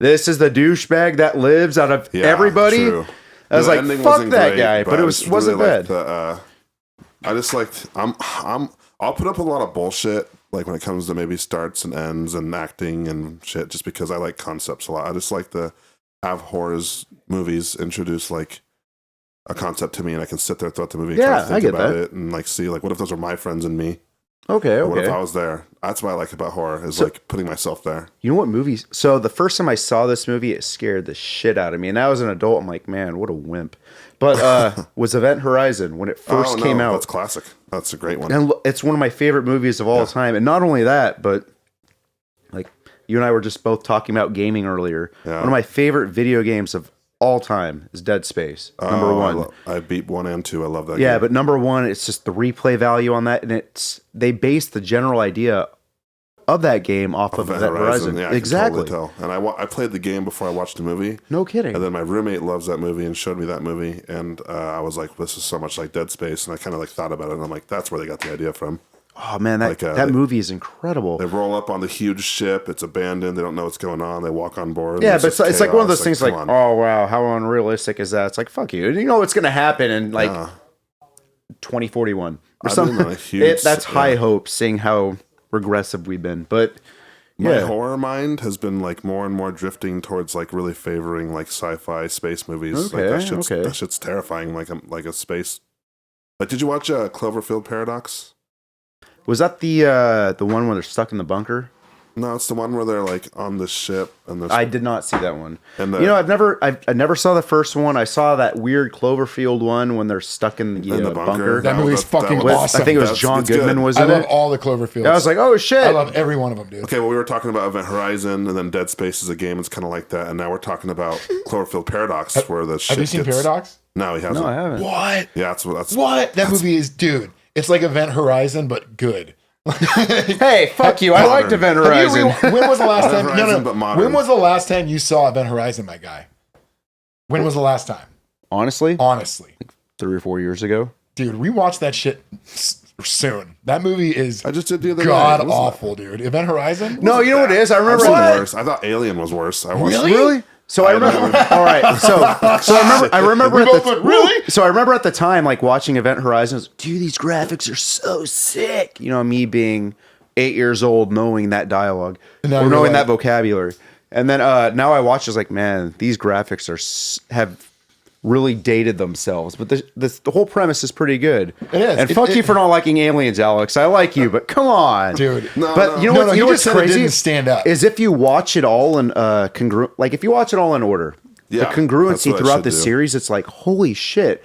this is the douchebag that lives out of everybody. True. I was The like, ending fuck wasn't that great, guy. But it wasn't really bad. I just liked. I'll put up with a lot of bullshit, like when it comes to maybe starts and ends and acting and shit, just because I like concepts a lot. I just like to have horrors movies introduce like a concept to me, and I can sit there throughout the movie and kind of think about it and like see like what if those were my friends and me. Okay. What if I was there? That's what I like about horror is like putting myself there. You know what movies? So the first time I saw this movie, it scared the shit out of me. And now as an adult, I'm like, man, what a wimp. But was Event Horizon when it first came out. That's classic. That's a great one. And it's one of my favorite movies of all time. And not only that, but like you and I were just both talking about gaming earlier. Yeah. One of my favorite video games of all time is Dead Space. Number one. I beat 1 and 2. I love that Yeah, game. but number one, it's just the replay value on that. And they based the general idea of that game off of Event Horizon. Yeah, I exactly. can totally tell. And I played the game before I watched the movie. No kidding. And then my roommate loves that movie and showed me that movie. And I was like, this is so much like Dead Space. And I kind of like thought about it. And I'm like, that's where they got the idea from. Oh, man, that movie is incredible. They roll up on the huge ship. It's abandoned. They don't know what's going on. They walk on board. Yeah, but it's like one of those things like, come on. oh, wow, how unrealistic is that? It's like, fuck you. You know what's going to happen in like 2041 or something. That's high hopes, seeing how regressive we've been. But my horror mind has been like more and more drifting towards like really favoring like sci-fi space movies. Okay, like that shit's terrifying. Like a space. Like, did you watch Cloverfield Paradox? Was that the one where they're stuck in the bunker? No, it's the one where they're like on the ship and I did not see that one. And I never saw the first one. I saw that weird Cloverfield one when they're stuck in the bunker. That movie's fucking awesome. I think it was John Goodman was in it. I love all the Cloverfields. I was like, oh shit. I love every one of them, dude. Okay, well, we were talking about Event Horizon, and then Dead Space is a game. It's kind of like that, and now we're talking about Cloverfield Paradox, where the shit Have you seen Paradox? No, he hasn't. No, I haven't. What? Yeah, That movie is, dude. It's like Event Horizon, but good. Hey, fuck you. I liked Event Horizon. When was the last time? Horizon, but modern. When was the last time you saw Event Horizon, my guy? When was the last time? Honestly, 3 or 4 years ago. Dude, rewatch that shit soon. That movie is I just did the other god day. awful, dude. Event Horizon? No, you know what it is? I remember worse. I thought Alien was worse. Really? So I remember. All right. So I remember. So I remember at the time, like watching Event Horizon. I was like, dude, these graphics are so sick. You know, me being 8 years old, knowing that dialogue or knowing that vocabulary, and then now I watch. It's like, man, these graphics have really dated themselves. But the whole premise is pretty good. It is. And fuck you for not liking Aliens, Alex. I like you, but come on, dude. You know what's crazy? It didn't stand up. Is if you watch it all in if you watch it all in order, the congruency throughout the series, it's like, holy shit.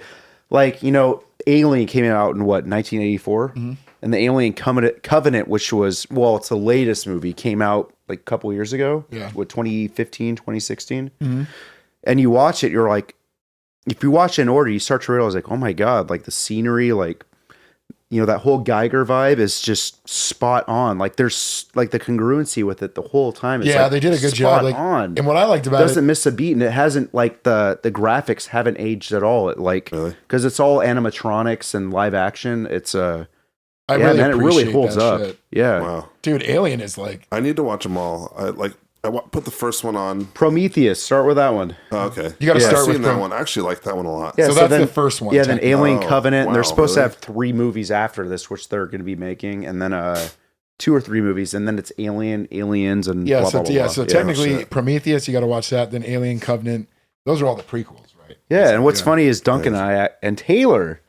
Like, you know, Alien came out in 1984? Mm-hmm. And the Alien Covenant, which was, it's the latest movie, came out like a couple years ago. Yeah. 2015, 2016. Mm-hmm. And you watch it, you're like, if you watch it in order, you start to realize like, oh my God, like the scenery, like, you know, that whole Geiger vibe is just spot on. Like there's like the congruency with it the whole time. It's they did a good job. Like, and what I liked about it doesn't miss a beat, and it hasn't like the graphics haven't aged at all. It like because it's all animatronics and live action. It's it really holds up. Shit. Yeah, wow, dude, Alien is like I need to watch them all. put the first one on. Prometheus. Start with that one. Oh, okay. You gotta I've start seen with that one. I actually like that one a lot. Yeah, So that's the first one, Yeah, then technically. Alien Oh, Covenant, and they're wow, supposed to really? have 3 movies after this, which they're going to be making, and then 2 or 3 movies, and then it's Aliens, and Yeah, blah, so blah, blah, yeah, blah. so Yeah. technically shit. Prometheus, you got to watch that. Then Alien Covenant, those are all the prequels, right? Yeah, and what's Yeah. funny is Duncan and I and Taylor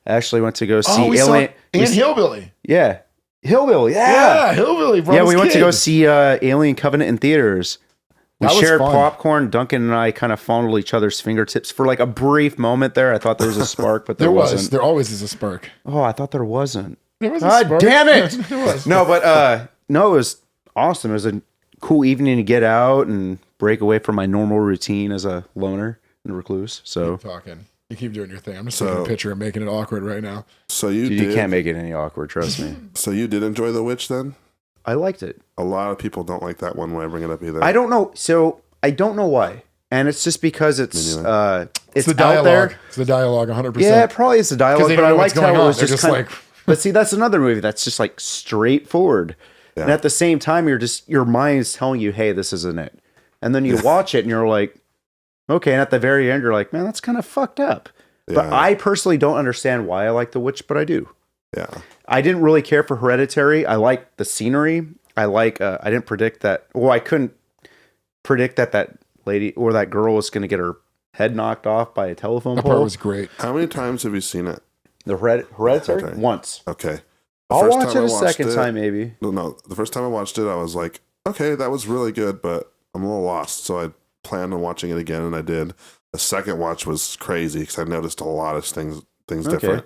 actually went to go see we saw Alien. and Hillbilly. Yeah, Hillbilly. Yeah, Hillbilly. Bro, Yeah, we went to go see Alien Covenant in theaters. We That was shared fun. popcorn. Duncan and I kind of fondled each other's fingertips for like a brief moment there. I thought there was a spark, but there wasn't. There always is a spark. Oh, I thought there wasn't. There was a God spark. damn it! There was. No, but no, it was awesome. It was a cool evening to get out and break away from my normal routine as a loner and recluse. So Talking. You keep doing your thing. I'm just So- taking a picture and making it awkward right now. So you dude, did. you can't make it any awkward. Trust me. So you did enjoy The Witch then? I liked it. A lot of people don't like that one when I bring it up either. I don't know. So I don't know why, and it's just because it's Me it's the out dialogue. there. It's the dialogue 100%. Yeah, it probably is the dialogue, they but don't I know what's liked how going it on. was They're just just kind like- But see, that's another movie that's just like straightforward, and Yeah. at the same time, your mind is telling you, "Hey, this isn't it," and then you watch it and you're like, "Okay," and at the very end, you're like, "Man, that's kind of fucked up." But Yeah. I personally don't understand why I like The Witch, but I do. Yeah. I didn't really care for Hereditary. I like the scenery. I didn't predict that. Well, I couldn't predict that lady or that girl was going to get her head knocked off by a telephone That part pole. was great. How many times have you seen it? The Hereditary? Okay. Once. Okay. The I'll first watch time it I a watched second it- time, maybe. No, the first time I watched it, I was like, okay, that was really good, but I'm a little lost. So I planned on watching it again, and I did. The second watch was crazy because I noticed a lot of things Okay. different.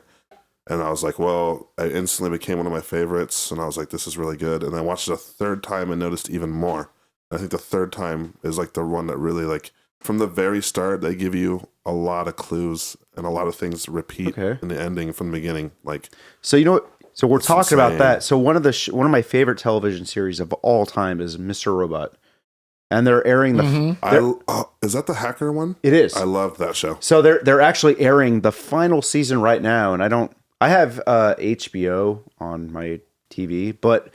And I was like, well, it instantly became one of my favorites. And I was like, this is really good. And I watched it a third time and noticed even more. I think the third time is like the one that really, like, from the very start, they give you a lot of clues and a lot of things repeat Okay. in the ending from the beginning. Like, So you know what? So we're It's talking about insane. that. So one of my favorite television series of all time is Mr. Robot, and they're airing the. Mhm. is that the hacker one? It is. I loved that show. So they're actually airing the final season right now, and I have HBO on my TV, but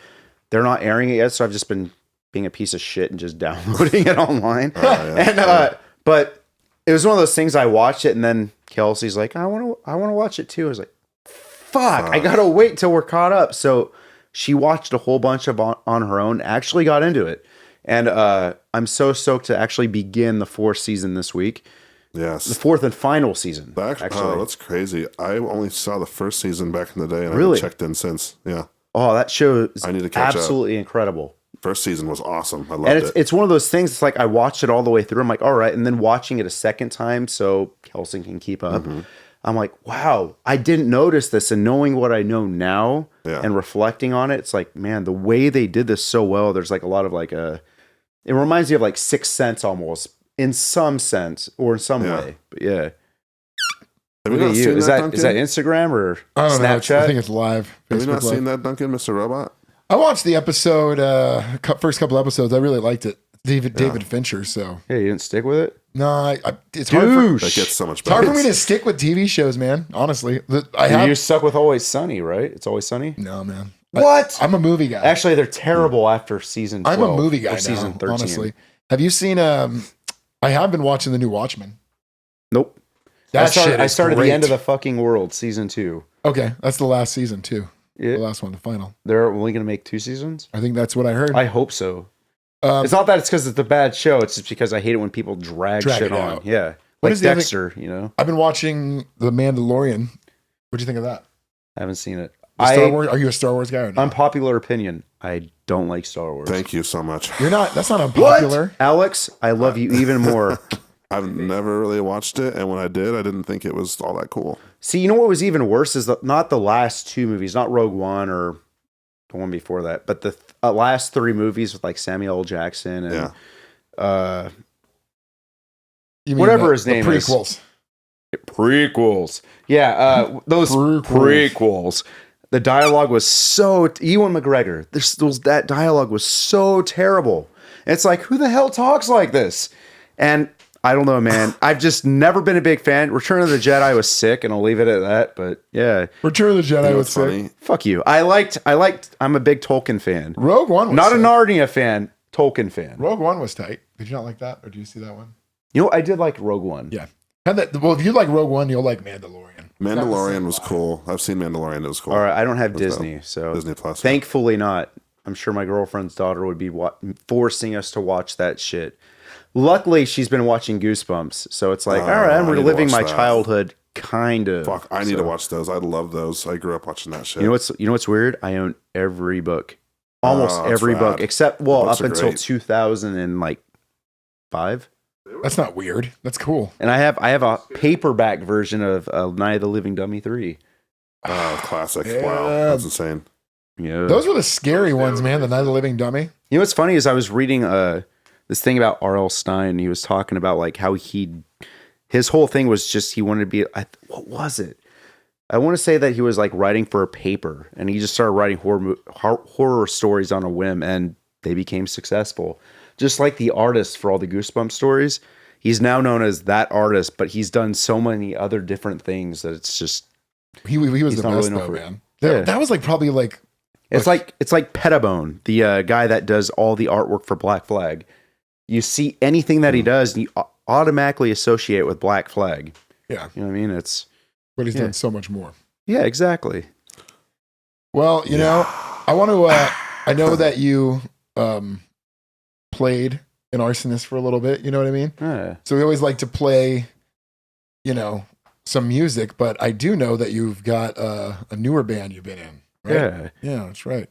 they're not airing it yet. So I've just been being a piece of shit and just downloading it online. yeah. But it was one of those things. I watched it, and then Kelsey's like, "I want to watch it too." I was like, "Fuck, I gotta wait till we're caught up." So she watched a whole bunch of on her own. Actually, got into it, and I'm so stoked to actually begin the 4th season this week. Yes. The 4th and final season. Oh, Actually, that's crazy. I only saw the first season back in the day, and I Really? haven't checked in since. Yeah, oh, that show is I need to catch up. absolutely incredible. first season was awesome. I loved And it. it's one of those things. It's like I watched it all the way through. I'm like, all right, and then watching it a second time so Kelsey can keep up. Mm-hmm. I'm like, wow, I didn't notice this. And knowing what I know now Yeah. and reflecting on it, it's like, man, the way they did this so well. There's like a lot of like it reminds me of like Sixth Sense almost in some sense or in some Yeah. way. But yeah, Have you look not at you. seen Is that, that Instagram or I don't know. Snapchat? I think it's live. Have you Facebook not Live. seen that, Duncan, Mr. Robot? I watched the episode, first couple episodes. I really liked it. David Fincher. So Yeah, you didn't stick with it, no, it's hard for That gets so much it's hard better. for me to stick with TV shows, man. Honestly, I You're have stuck with Always Sunny, right? It's Always Sunny. no, man. What? I'm a movie guy. Actually, they're terrible after season 12. I'm a movie guy or season now. 13. Honestly, have you seen? I have been watching the new Watchmen. Nope. That shit I is started great. the end of the fucking world, season 2. Okay, that's the last season too. Yeah. The last one, the final. They're only going to make 2 seasons? I think that's what I heard. I hope so. Um, It's not that it's because it's a bad show. It's just because I hate it when people drag Drag shit it on. out. Yeah. What Like is the other- Dexter, you know? I've been watching The Mandalorian. What'd you think of that? I haven't seen it. Star Wars? Are you a Star Wars guy or not? Unpopular opinion. I don't like Star Wars. Thank you so much. You're not. That's not unpopular. Alex, I love you even more. I've never really watched it, and when I did, I didn't think it was all that cool. See, you know what was even worse is not the last 2 movies, not Rogue One or the one before that, but the last 3 movies with like Samuel L. Jackson and Yeah. You mean Whatever his name the is. prequels. prequels. Yeah, those prequels. The dialogue was so Ewan McGregor. That dialogue was so terrible. It's like, who the hell talks like this? And I don't know, man. I've just never been a big fan. Return of the Jedi was sick, and I'll leave it at that. But yeah, Return of the Jedi You know was what's sick. funny? fuck you. I liked. I'm a big Tolkien fan. Rogue One was Not a sick. Narnia fan. Tolkien fan. Rogue One was tight. Did you not like that, or do you see that one? You know, I did like Rogue One. Yeah. Had that. Well, if you like Rogue One, you'll like Mandalorian. Mandalorian was cool. I've seen Mandalorian. It was cool. All right, I don't have What's Disney, so Disney Plus. thankfully not. I'm sure my girlfriend's daughter would be forcing us to watch that shit. Luckily, she's been watching Goosebumps, so it's like, all right, I'm I need to reliving watch my that. childhood, kind of. Fuck, I need to watch those. I love those. I grew up watching that shit. You know what's weird? I own every book, almost Oh, that's every book, rad. except The books up are until great. 2005. That's not weird. That's cool. And I have a paperback version of Night of the Living Dummy 3. Oh, classic. Yeah. Wow, that's insane. Yeah. Those were the scary ones, man. The Night of the Living Dummy. You know what's funny is I was reading this thing about R.L. Stine. He was talking about like how his whole thing was just he wanted to be. What was it? I want to say that he was like writing for a paper, and he just started writing horror stories on a whim, and they became successful. Just like the artist for all the Goosebumps stories, he's now known as that artist, but he's done so many other different things that it's just He was He's the not best really known though, for it. man. Yeah. That was like probably like it's like Pettibone, the guy that does all the artwork for Black Flag. You see anything that he does, and you automatically associate it with Black Flag. yeah, You know what I mean? It's but he's done so much more. yeah, exactly. Well, you know, I want to. I know that you played an arsonist for a little bit. You know what I mean? Yeah. So we always like to play, you know, some music. But I do know that you've got a newer band you've been in. Right? Yeah. Yeah, that's right.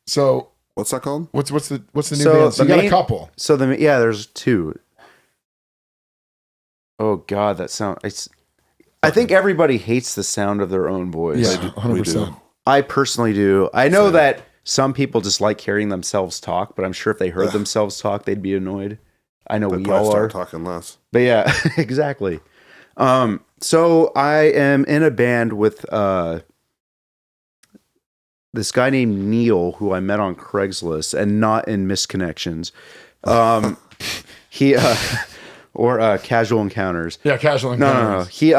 So What's that called? what's the new So band? So the you got main- a couple. So there's two. Oh God, that sound. I think everybody hates the sound of their own voice. Yeah, We 100%. do. I personally do. I know Same. that some people just like hearing themselves talk, but I'm sure if they heard themselves talk, they'd be annoyed. I know They'd we probably all start are. talking less. But yeah, exactly. So I am in a band with this guy named Neil, who I met on Craigslist and not in Misconnections. He or Casual Encounters. Yeah, casual. No. He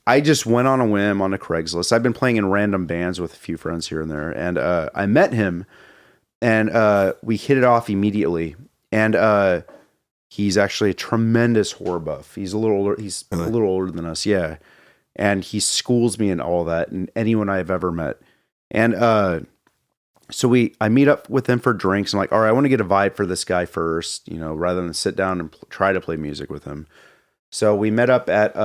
I just went on a whim on a Craigslist. I've been playing in random bands with a few friends here and there, and I met him, and we hit it off immediately. And he's actually a tremendous horror buff. He's a little older than us, yeah. And he schools me in all that, and anyone I've ever met. And so I meet up with him for drinks. I'm like, all right, I want to get a vibe for this guy first, you know, rather than sit down and try to play music with him. So we met up at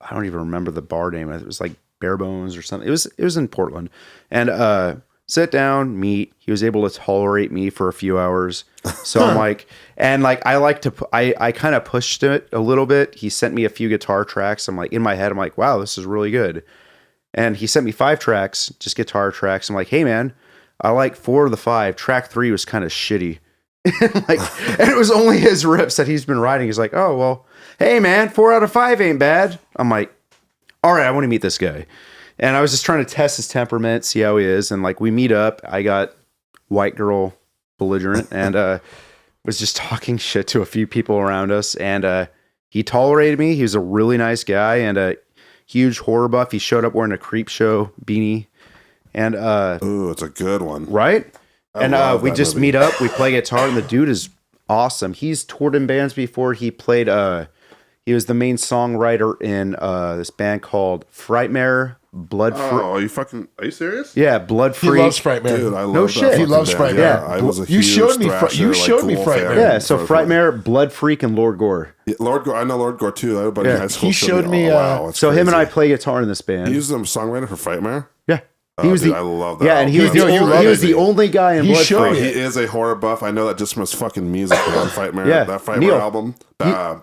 I don't even remember the bar name. It was like Bare Bones or something. It was in Portland. And sit down, meet. He was able to tolerate me for a few hours. So I'm like, and like I kind of pushed it a little bit. He sent me a few guitar tracks. I'm like, in my head, I'm like, wow, this is really good. And he sent me 5 tracks, just guitar tracks. I'm like, hey man, I like 4 of the 5. Track 3 was kind of shitty. And it was only his riffs that he's been writing. He's like, oh, well, hey man, 4 out of 5 ain't bad. I'm like, all right, I want to meet this guy. And I was just trying to test his temperament, see how he is. And like we meet up, I got white girl belligerent and was just talking shit to a few people around us. And he tolerated me. He was a really nice guy and a huge horror buff. He showed up wearing a Creep Show beanie. And Ooh, it's a good one. right? I And love we that just movie. meet up, we play guitar, and the dude is awesome. He's toured in bands before. He played he was the main songwriter in this band called Frightmare, Blood Free. Oh, are you serious? Yeah, Blood He Free. loves Frightmare. Dude, I love No that shit. He fucking loves band. Frightmare. Yeah, I was a You huge showed me Thrasher, you showed me Ghoul Frightmare. fan Yeah, so for- Frightmare, Blood Freak, and Lord Gore. Yeah, Lord Gore. I know Lord Gore too. Everybody in Yeah. high school He showed me, Oh, wow, that's So him and I crazy. play guitar in this band. He was the songwriter for Frightmare. yeah. Oh, dude, I love that. Yeah, and he was, album. the, You only, love he was it. the only guy in He Blood showed Freak. me He is a horror buff. I know that just from his fucking music on Frightmare. Yeah, That Frightmare Neil. album,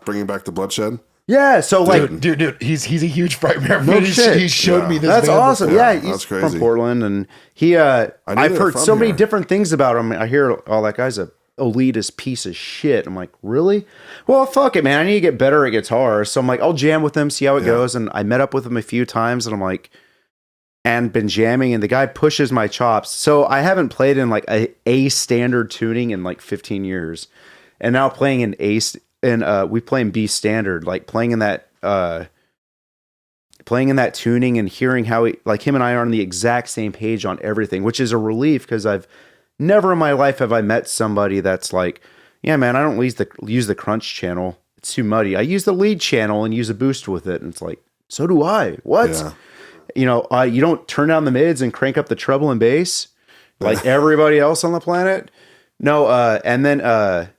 Bringing Back the Bloodshed. Yeah, so like, Dude, he's a huge Frightmare No fan. shit. He showed Yeah. me this. that's band awesome. before. Yeah, Yeah, he's that's from crazy. Portland, and he. I've they're heard from so many here. different things about him. I hear, oh, that guy's a elitist piece of shit. I'm like, really? Well, fuck it, man. I need to get better at guitar. So I'm like, I'll jam with him, see how it goes. And I met up with him a few times, and I'm like, and been jamming, and the guy pushes my chops. So I haven't played in like a standard tuning in like 15 years, and now playing in we play in B standard, like playing in that tuning and hearing how him and I are on the exact same page on everything, which is a relief because I've never in my life have I met somebody that's like, yeah, man, I don't use the crunch channel. It's too muddy. I use the lead channel and use a boost with it. And it's like, so do I. What? Yeah. You know, you don't turn down the mids and crank up the treble and bass like everybody else on the planet. No. And then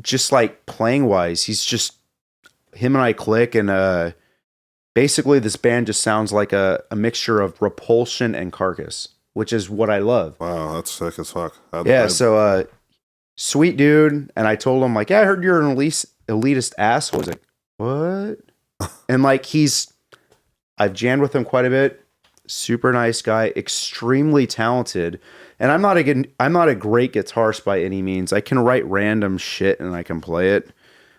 just like playing wise, him and I click, and basically this band just sounds like a mixture of Repulsion and Carcass, which is what I love. Wow, that's sick as fuck. So sweet dude. And I told him like, yeah, I heard you're an elitist asshole. I was like, what? And like I've jammed with him quite a bit. Super nice guy, extremely talented. And I'm not a great guitarist by any means. I can write random shit and I can play it,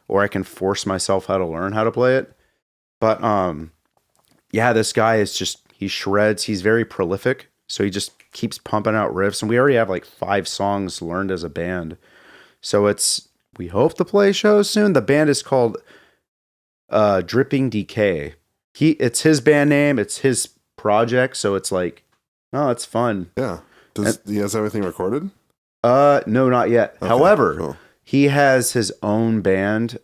or I can force myself how to learn how to play it. But yeah, this guy he shreds. He's very prolific, so he just keeps pumping out riffs. And we already have like 5 songs learned as a band. So we hope to play shows soon. The band is called Dripping Decay. It's his band name. It's his project. So it's like, oh, it's fun. Yeah. He has everything recorded? No, not yet. Okay, However, cool. he has his own band.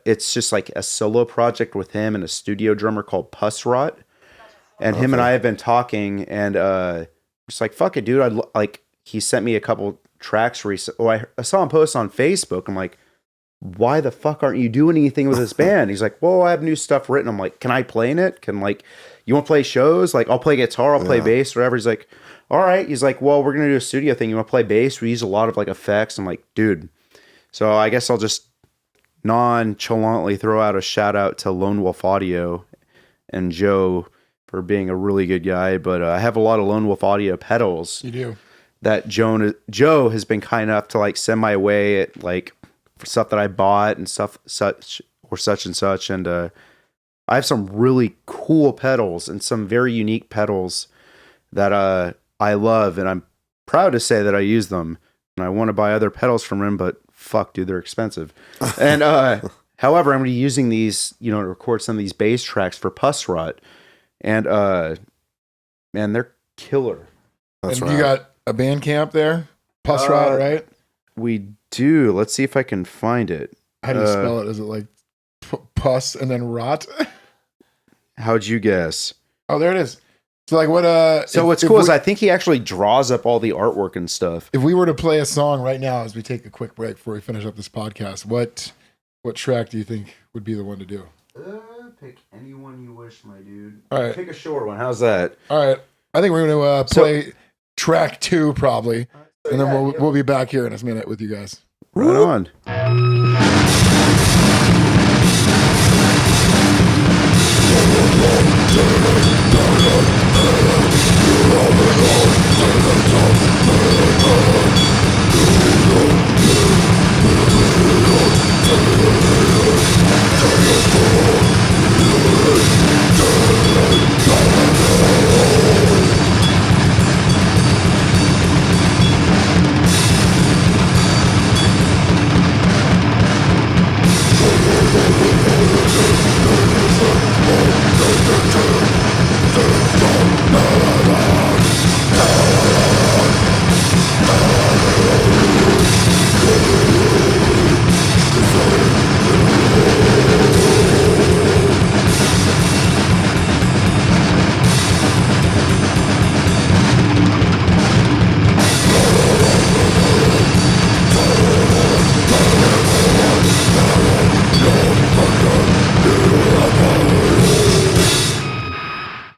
It's just like a solo project with him and a studio drummer called Puss Rot. And him and I have been talking, and just like, fuck it, dude. He sent me a couple tracks recently. Oh, I saw him post on Facebook. I'm like, why the fuck aren't you doing anything with this band? He's like, well, I have new stuff written. I'm like, can I play in it? You want to play shows? Like, I'll play guitar, I'll play bass, whatever. He's like, all right. He's like, well, we're going to do a studio thing. You want to play bass? We use a lot of like effects. I'm like, dude. So I guess I'll just nonchalantly throw out a shout out to Lone Wolf Audio and Joe for being a really good guy. But I have a lot of Lone Wolf Audio pedals. You do. That Joe has been kind enough to like send my way at like for stuff that I bought and stuff such and such. And I have some really cool pedals and some very unique pedals that I love, and I'm proud to say that I use them. And I want to buy other pedals from him, but fuck, dude, they're expensive. And however, I'm going to be using these, to record some of these bass tracks for Puss Rot. And man, they're killer. That's and right. You got a band camp there? Puss Rot, right? We do. Let's see if I can find it. How do you spell it? Is it like puss and then rot? How'd you guess? Oh, there it is. So like what? So what's cool is I think he actually draws up all the artwork and stuff. If we were to play a song right now as we take a quick break before we finish up this podcast, what track do you think would be the one to do? Pick anyone you wish, my dude. All right. Pick a short one. How's that? All right. I think we're going to play track 2 probably, and then we'll be back here in a minute with you guys. Right on.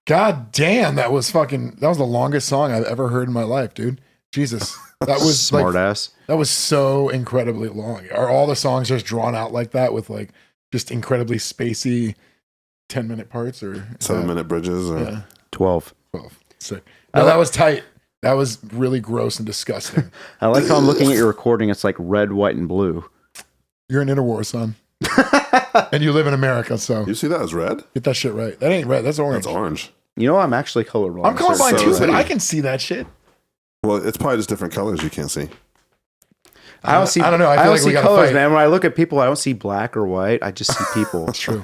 God damn, that was the longest song I've ever heard in my life, dude. Jesus. That was smart ass. That was so incredibly long. Are all the songs just drawn out like that with like just incredibly spacey 10-minute parts or 7-minute bridges or yeah. 12. Sick. No, that was tight. That was really gross and disgusting. I like how I'm looking at your recording. It's like red, white, and blue. You're an Interwar, son. And you live in America, so you see that as red? Get that shit right. That ain't red. That's orange. That's orange. You know, I'm actually colorblind. I'm colorblind too, but I can see that shit. Well, it's probably just different colors you can't see. I don't see. I don't know. I feel like we got colors, fight. man. When I look at people, I don't see black or white. I just see people. That's true.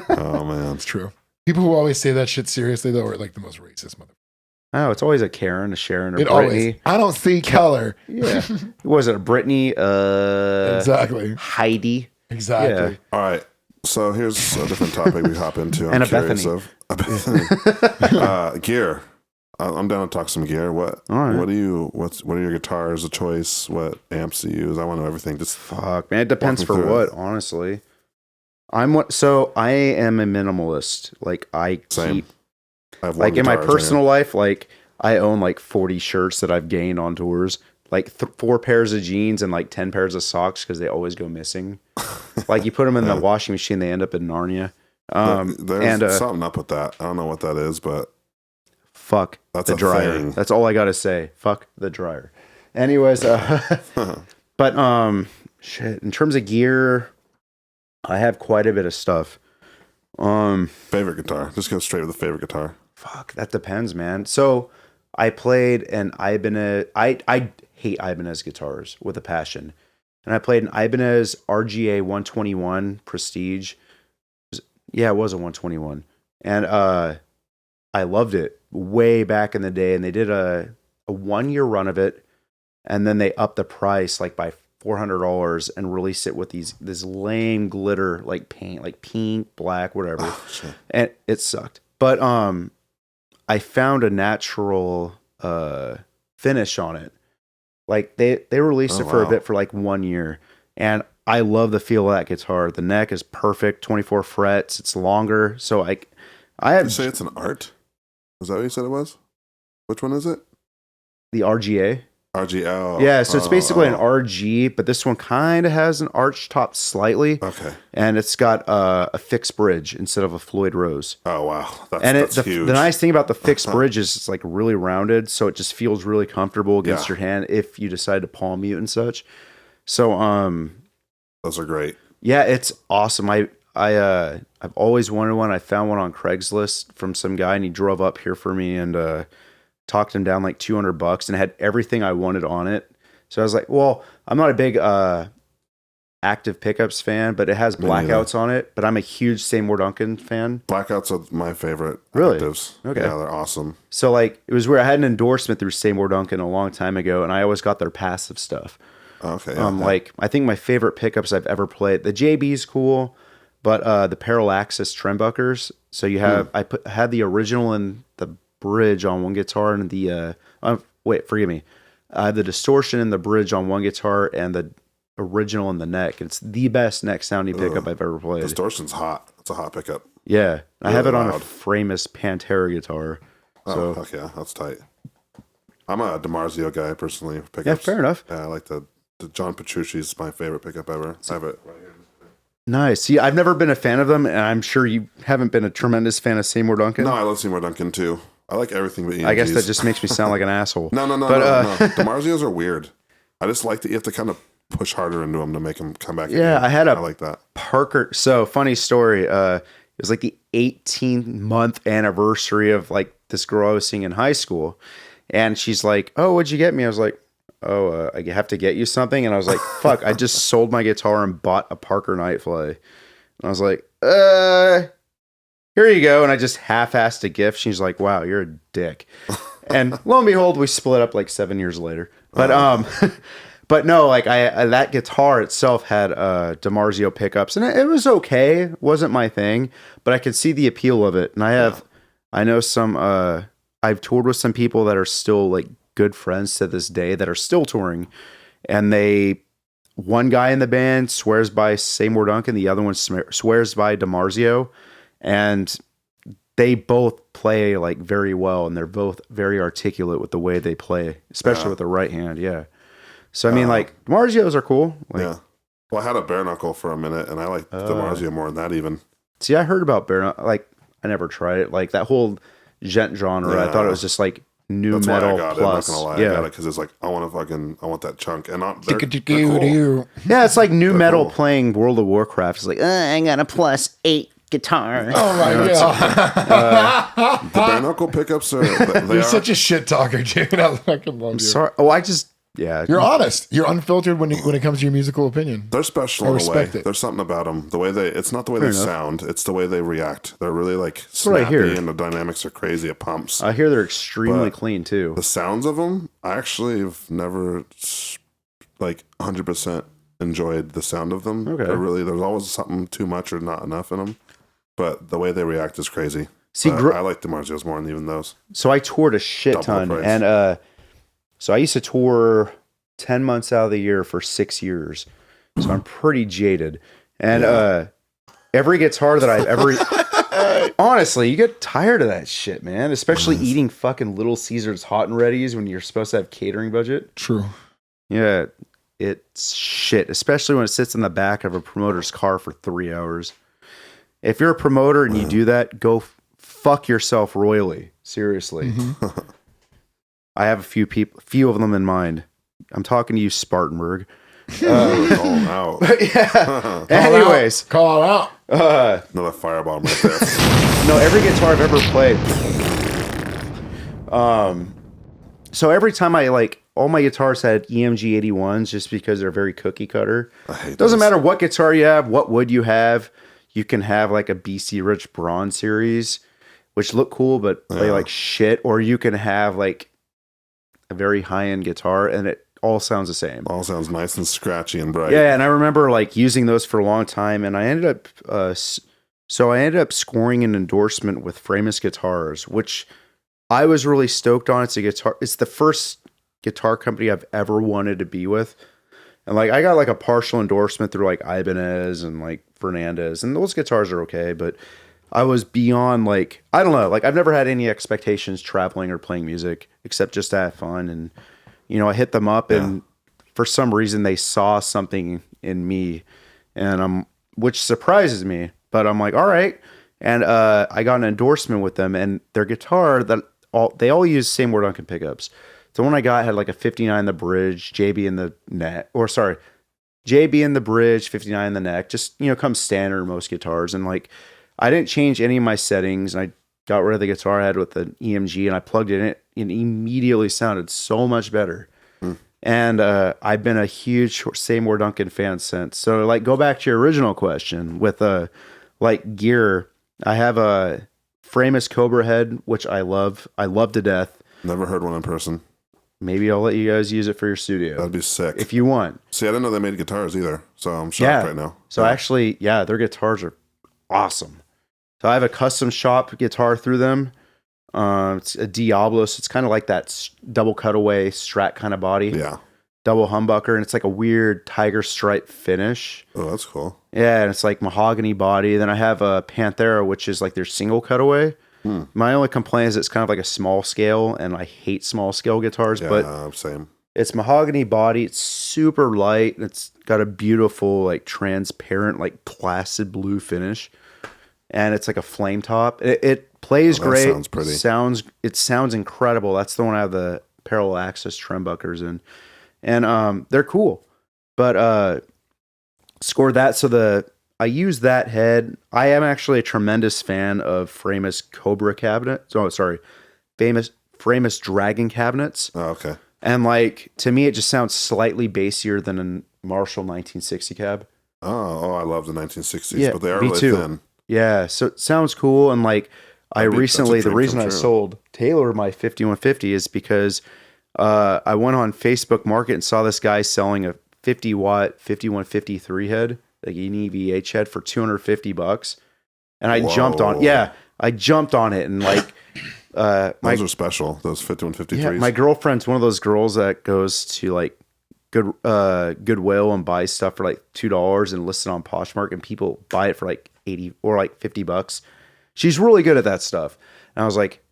Oh man, it's true. People who always say that shit seriously though are like the most racist mother. Oh, it's always a Karen, a Sharon, a It Brittany. always. I don't see color. Yeah. Was it a Brittany? Exactly. Heidi. Exactly. All right. So here's a different topic we hop into. I'm And a curious Bethany. of gear. I'm down to talk some gear. What? All right. What are your guitars of choice? What amps do you use? I want to know everything. Just Fuck, man. It depends me for through what, it. honestly. I am a minimalist. Like I Same. keep I have one like in my guitar, so personal life, like I own like 40 shirts that I've gained on tours, like 4 pairs of jeans and like 10 pairs of socks because they always go missing. Like you put them in the washing machine, they end up in Narnia. There's something up with that. I don't know what that is, but Fuck That's the a dryer. thing. That's all I gotta say. Fuck the dryer. Anyways, but shit. In terms of gear, I have quite a bit of stuff. favorite guitar. Just go straight with the favorite guitar. Fuck, that depends, man. So I played an Ibanez. I hate Ibanez guitars with a passion, and I played an Ibanez RGA 121 Prestige. Yeah, it was a 121, and I loved it way back in the day. And they did a 1-year run of it, and then they upped the price like by $400 and released it with this lame glitter like paint, like pink, black, whatever, Shit. and it sucked. But I found a natural finish on it. Like they released it for a wow. bit for like 1 year, and I love the feel of that guitar. The neck is perfect, 24 frets. It's longer, so I Did have you say it's an art? Is that what you said it was? Which one is it? the RGA. RGL. Yeah, so it's basically an RG, but this one kind of has an arch top slightly, Okay. and it's got a fixed bridge instead of a Floyd Rose. Oh wow, And that's the huge. nice thing about the fixed bridge is it's like really rounded, so it just feels really comfortable against Yeah. your hand if you decide to palm mute and such. So Those are great. yeah, it's awesome. I've always wanted one. I found one on Craigslist from some guy, and he drove up here for me and talked him down like $200 and had everything I wanted on it. So I was like, well, I'm not a big active pickups fan, but it has Me neither. blackouts on it. But I'm a huge Seymour Duncan fan. Blackouts are my favorite Really? actives. Okay. Yeah, they're awesome. So like it was where I had an endorsement through Seymour Duncan a long time ago, and I always got their passive stuff. Okay. Yeah, yeah. Like I think my favorite pickups I've ever played, the JB's cool, but the Parallaxis Trembuckers. So you have I had the original and the bridge on one guitar, and the wait, forgive me, I have the distortion in the bridge on one guitar and the original in the neck. It's the best neck sounding pickup I've ever played. Distortion's hot. It's a hot pickup. Yeah, I have it Really on a loud. Framus Pantera guitar. Oh, So fuck yeah, that's tight. I'm a DiMarzio guy personally. For pickups. yeah, fair enough. Yeah, I like the John Petrucci's my favorite pickup ever. I have it right here. Nice. See, I've never been a fan of them, and I'm sure you haven't been a tremendous fan of Seymour Duncan. No, I love Seymour Duncan too. I like everything but EMGs. I guess that just makes me sound like an asshole. No. But, DiMarzios are weird. I just like that you have to kind of push harder into them to make them come back. Yeah, again. I like had that. Parker. So funny story. It was like the 18-month anniversary of like this girl I was seeing in high school, and she's like, "Oh, what'd you get me?" I was like, "Oh, I have to get you something." And I was like, "Fuck!" I just sold my guitar and bought a Parker Nightfly. And I was like, here you go. And I just half-assed a gift. She's like, "Wow, you're a dick." And lo and behold, we split up like 7 years later. But but no, like I that guitar itself had DiMarzio pickups, and it was okay. It wasn't my thing, but I could see the appeal of it. And I know some I've toured with some people that are still like good friends to this day that are still touring, and one guy in the band swears by Seymour Duncan, the other one swears by DiMarzio, and they both play like very well, and they're both very articulate with the way they play, especially with the right hand. Yeah. So I mean, like DiMarzios are cool. Like, Yeah. Well, I had a bare knuckle for a minute, and I like DiMarzio more than that even. See, I heard about bare like I never tried it. Like that whole gent genre, I thought it was just like new That's metal why I got plus. it. I'm not gonna lie, I got it because it's like I want that chunk, and they're cool. Yeah, it's like new metal cool. playing World of Warcraft. It's like I got a +8 guitar. Oh my god. The bare knuckle pickups are. They You're are such a shit talker, dude. I fucking love you. Sorry. Oh, I just Yeah. You're honest. You're unfiltered when it comes to your musical opinion. They're special I in a way. respect it. There's something about them. The way it's not the way Fair they enough. sound. It's the way they react. They're really like what I snappy hear. and the dynamics are crazy. It pumps. I hear they're extremely But clean too. The sounds of them, I actually have never like 100% enjoyed the sound of them. Okay. There's always something too much or not enough in them. But the way they react is crazy. See, I like DiMarzio's more than even those. so I toured a shit Double ton, the price. and so I used to tour 10 months out of the year for 6 years. So I'm pretty jaded. And every guitar that I've ever honestly, you get tired of that shit, man. Especially eating fucking Little Caesars hot and readies when you're supposed to have catering budget. True. Yeah, it's shit, especially when it sits in the back of a promoter's car for 3 hours. If you're a promoter and you do that, go fuck yourself royally. Seriously. I have a few of them in mind. I'm talking to you, Spartanburg. Calling out. Yeah. Anyways, Call out. Another firebomb right there. no, every guitar I've ever played. So every time all my guitars had EMG 81s just because they're very cookie cutter. I hate Doesn't those. matter what guitar you have, what wood you have. You can have like a BC Rich Bronze series, which look cool, but play like shit. Or you can have like a very high-end guitar and it all sounds the same. All sounds nice and scratchy and bright. Yeah, and I remember like using those for a long time, and I ended up I ended up scoring an endorsement with Framus Guitars, which I was really stoked on. It's the first guitar company I've ever wanted to be with. And like I got like a partial endorsement through like Ibanez and like Fernandez, and those guitars are okay, but I was beyond like, I don't know, like I've never had any expectations traveling or playing music except just to have fun. And I hit them up and for some reason they saw something in me, and which surprises me, but I'm like, all right. And I got an endorsement with them, and their guitar they all use same Ward Duncan pickups. The one I got had like a 59 in the bridge, JB in the neck, JB in the bridge, 59 in the neck, just, comes standard in most guitars. And like, I didn't change any of my settings, and I got rid of the guitar I had with the EMG, and I plugged it in, and it immediately sounded so much better. And I've been a huge Seymour Duncan fan since. So like, go back to your original question with like gear. I have a Framus Cobra head, which I love to death. Never heard one in person. Maybe I'll let you guys use it for your studio. That'd be sick. If you want. See, I didn't know they made guitars either, so I'm shocked right now. So actually, their guitars are awesome. So I have a custom shop guitar through them. It's a Diablos. It's kind of like that double cutaway Strat kind of body. Yeah. Double humbucker, and it's like a weird tiger stripe finish. Oh, that's cool. Yeah, and it's like mahogany body. Then I have a Panthera, which is like their single cutaway. My only complaint is it's kind of like a small scale, and I hate small scale guitars, but same. it's mahogany body. It's super light, and it's got a beautiful, like transparent, like placid blue finish. And it's like a flame top. It plays great. Sounds pretty. It sounds incredible. That's the one I have the parallel access trembuckers in. And they're cool. But scored that. So I use that head. I am actually a tremendous fan of Framus Cobra cabinets. Oh, sorry. Framus Dragon cabinets. Oh, okay. And like, to me, it just sounds slightly bassier than a Marshall 1960 cab. Oh, I love the 1960s, but they are me really too. thin. Yeah, so it sounds cool. And like, the reason I sold Taylor my 5150 is because I went on Facebook Market and saw this guy selling a 50-watt 5153 head, like an EVH head, for $250. And I jumped on it, and like, those are special, those 5153s. Yeah, my girlfriend's one of those girls that goes to like Goodwill and buys stuff for like $2 and lists it on Poshmark, and people buy it for like $80 or like $50. She's really good at that stuff. And I was like,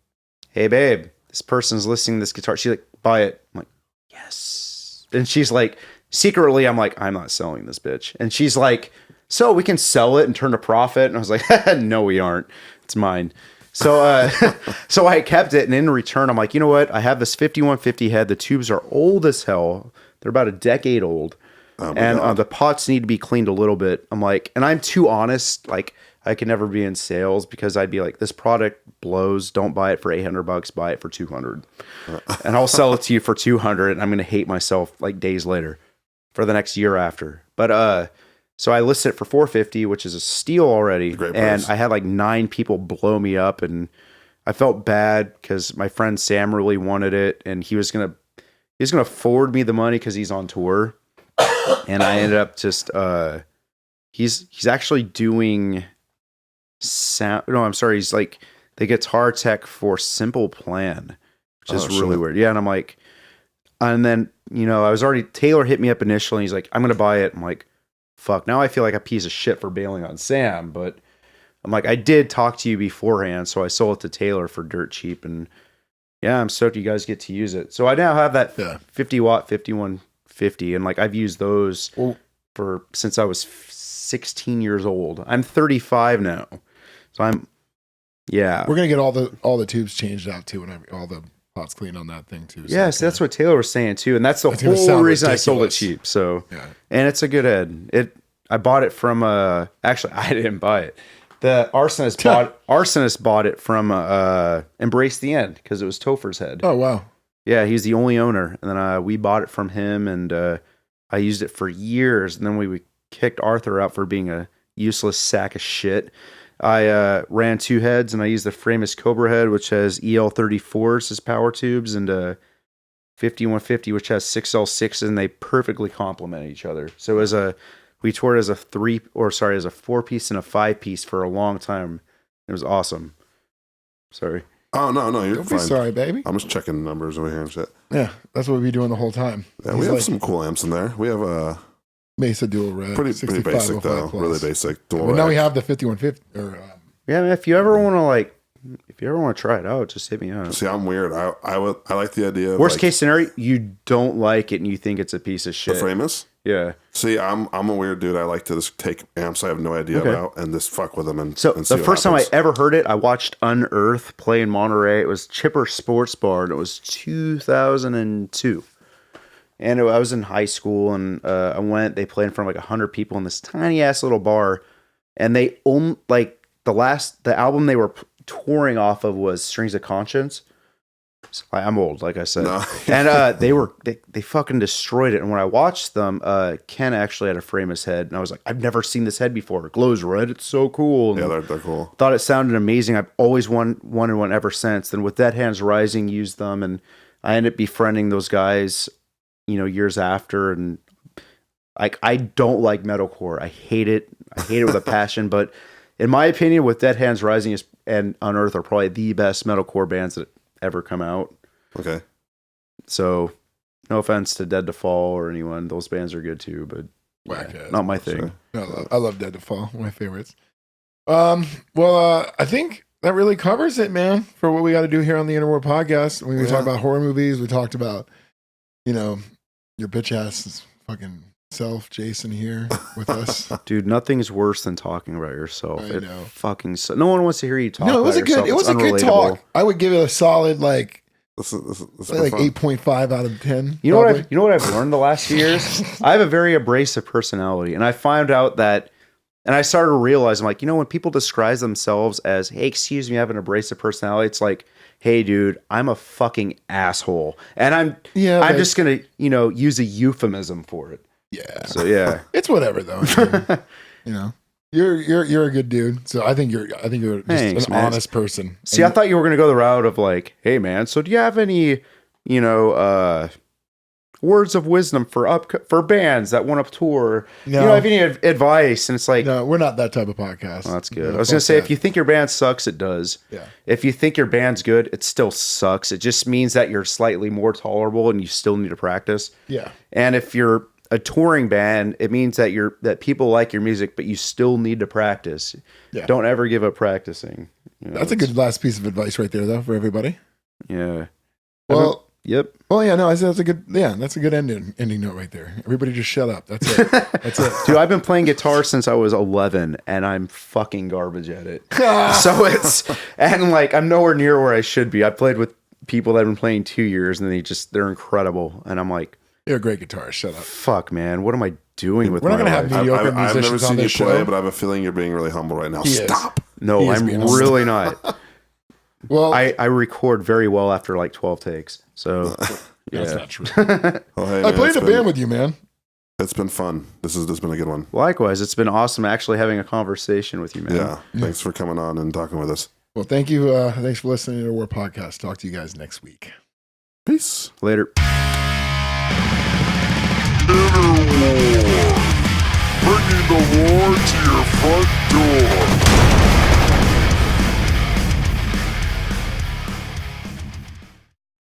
hey babe, this person's listing this guitar. She's like, buy it. I'm like, yes. And she's like, secretly, I'm like, I'm not selling this bitch. And she's like, so we can sell it and turn a profit. And I was like, no, we aren't. It's mine. So, so I kept it. And in return, I'm like, you know what? I have this 5150 head. The tubes are old as hell. They're about a decade old. Oh, and the pots need to be cleaned a little bit. I'm like, and I'm too honest. Like, I could never be in sales because I'd be like, this product blows. Don't buy it for $800. Buy it for $200, and I'll sell it to you for $200. And I'm gonna hate myself like days later for the next year after. But so I listed it for $450, which is a steal already. Great and price. I had like 9 people blow me up, and I felt bad because my friend Sam really wanted it, and he was gonna forward me the money because he's on tour, and I ended up just he's actually doing sound. No, I'm sorry. He's like the guitar tech for Simple Plan, which is really weird. Yeah, and I'm like, and then Taylor hit me up initially. And he's like, I'm gonna buy it. I'm like, fuck. Now I feel like a piece of shit for bailing on Sam, but I'm like, I did talk to you beforehand, so I sold it to Taylor for dirt cheap, and yeah, I'm stoked you guys get to use it. So I now have that 50 watt 5150, and like I've used those for since I was 16 years old. I'm 35 now, so we're gonna get all the tubes changed out too, and all the pots cleaned on that thing too. So yes, that's what Taylor was saying too, and that's the whole reason I sold it cheap. So and it's a good head. I bought it from actually I didn't buy it. The arsonist bought it from Embrace the End because it was Topher's head. Oh wow! Yeah, he's the only owner, and then we bought it from him, and I used it for years. And then we kicked Arthur out for being a useless sack of shit. I ran 2 heads, and I used the Framus Cobra head, which has EL34s as power tubes, and 5150, which has 6L6s, and they perfectly complement each other. So we toured as a 4-piece and a 5-piece for a long time. It was awesome. Sorry. Oh, no, you're Don't fine. be sorry, baby. I'm just checking numbers over here and shit. Yeah, that's what we be doing the whole time. Yeah, we have some cool amps in there. We have a Mesa Dual Red. pretty basic though. Plus. Really basic. Dual But now we rack. have the 5150. Yeah, man, if you ever want to try it out, just hit me up. See, I'm weird. I like the idea of Worst case scenario, you don't like it and you think it's a piece of the shit. Framus. Yeah. See, I'm a weird dude. I like to just take amps I have no idea about and just fuck with them and So and see the what first time I happens. ever heard it, I watched Unearth play in Monterey. It was Chipper Sports Bar, and it was 2002. And I was in high school, and I went. They played in front of like 100 people in this tiny ass little bar, and they the album they were touring off of was Strings of Conscience. So I'm old, like I said, No. and they fucking destroyed it. And when I watched them, Ken actually had a Framus head, and I was like, I've never seen this head before. It glows red. It's so cool. And Yeah, they're cool. thought it sounded amazing. I've always wanted one ever since. Then with Dead Hands Rising, used them, and I ended up befriending those guys, years after. And I don't like metalcore. I hate it. I hate it with a passion. But in my opinion, with Dead Hands Rising and Unearth are probably the best metalcore bands that ever come out. Okay. So no offense to Dead to Fall or anyone. Those bands are good too, but Whackhead. not my thing. Sure. No, I love Dead to Fall. One of my favorites. I think that really covers it, man, for what we got to do here on the Interwar podcast. We talk about horror movies. We talked about, your bitch ass fucking self, Jason, here with us. Dude, nothing's worse than talking about yourself. I know. Fucking no one wants to hear you talk. No, it was about a good. yourself. It was It's a good unrelatable. talk. I would give it a solid like This is 8.5 out of 10. You know what I've learned the last few years? I have a very abrasive personality, and I found out that, and I started to realize, I'm like, when people describe themselves as, hey, excuse me, I have an abrasive personality, it's like, hey, dude, I'm a fucking asshole, and I'm just gonna, use a euphemism for it. Yeah. So yeah, It's whatever though. You're a good dude. So I think you're just Thanks, an man. honest person. See, I thought you were gonna go the route of like, hey, man, so do you have any, words of wisdom for bands that want to tour? No. You know, have any advice? And it's like, No, we're not that type of podcast. well, that's good. No, I was gonna fuck say, that. if you think your band sucks, it does. Yeah. If you think your band's good, it still sucks. It just means that you're slightly more tolerable and you still need to practice. Yeah. And if you're a touring band, it means that people like your music, but you still need to practice. Yeah. Don't ever give up practicing. That's a good last piece of advice right there, though, for everybody. Yeah. Well, Yep. well, yeah, no, I said that's a good ending note right there. Everybody just shut up. That's it. That's it. Dude, I've been playing guitar since I was 11 and I'm fucking garbage at it. So I'm nowhere near where I should be. I played with people that have been playing 2 years and they're incredible. And I'm like, You're a great guitarist. Shut up. fuck, man, what am I doing with We're my not gonna have life? mediocre I've never musicians on seen you this play, show. but I have a feeling you're being really humble right now. He is. Stop. No, He is I'm being humble. really not. Well, I record very well after like 12 takes. So that's yeah. not true. Well, hey, I man, played it's in a band with you, man. It's been fun. This has been a good one. Likewise, it's been awesome actually having a conversation with you, man. Yeah. Thanks for coming on and talking with us. Well, thank you. Thanks for listening to the War Podcast. Talk to you guys next week. Peace. Later. Interwar. Bringing the war to your front door.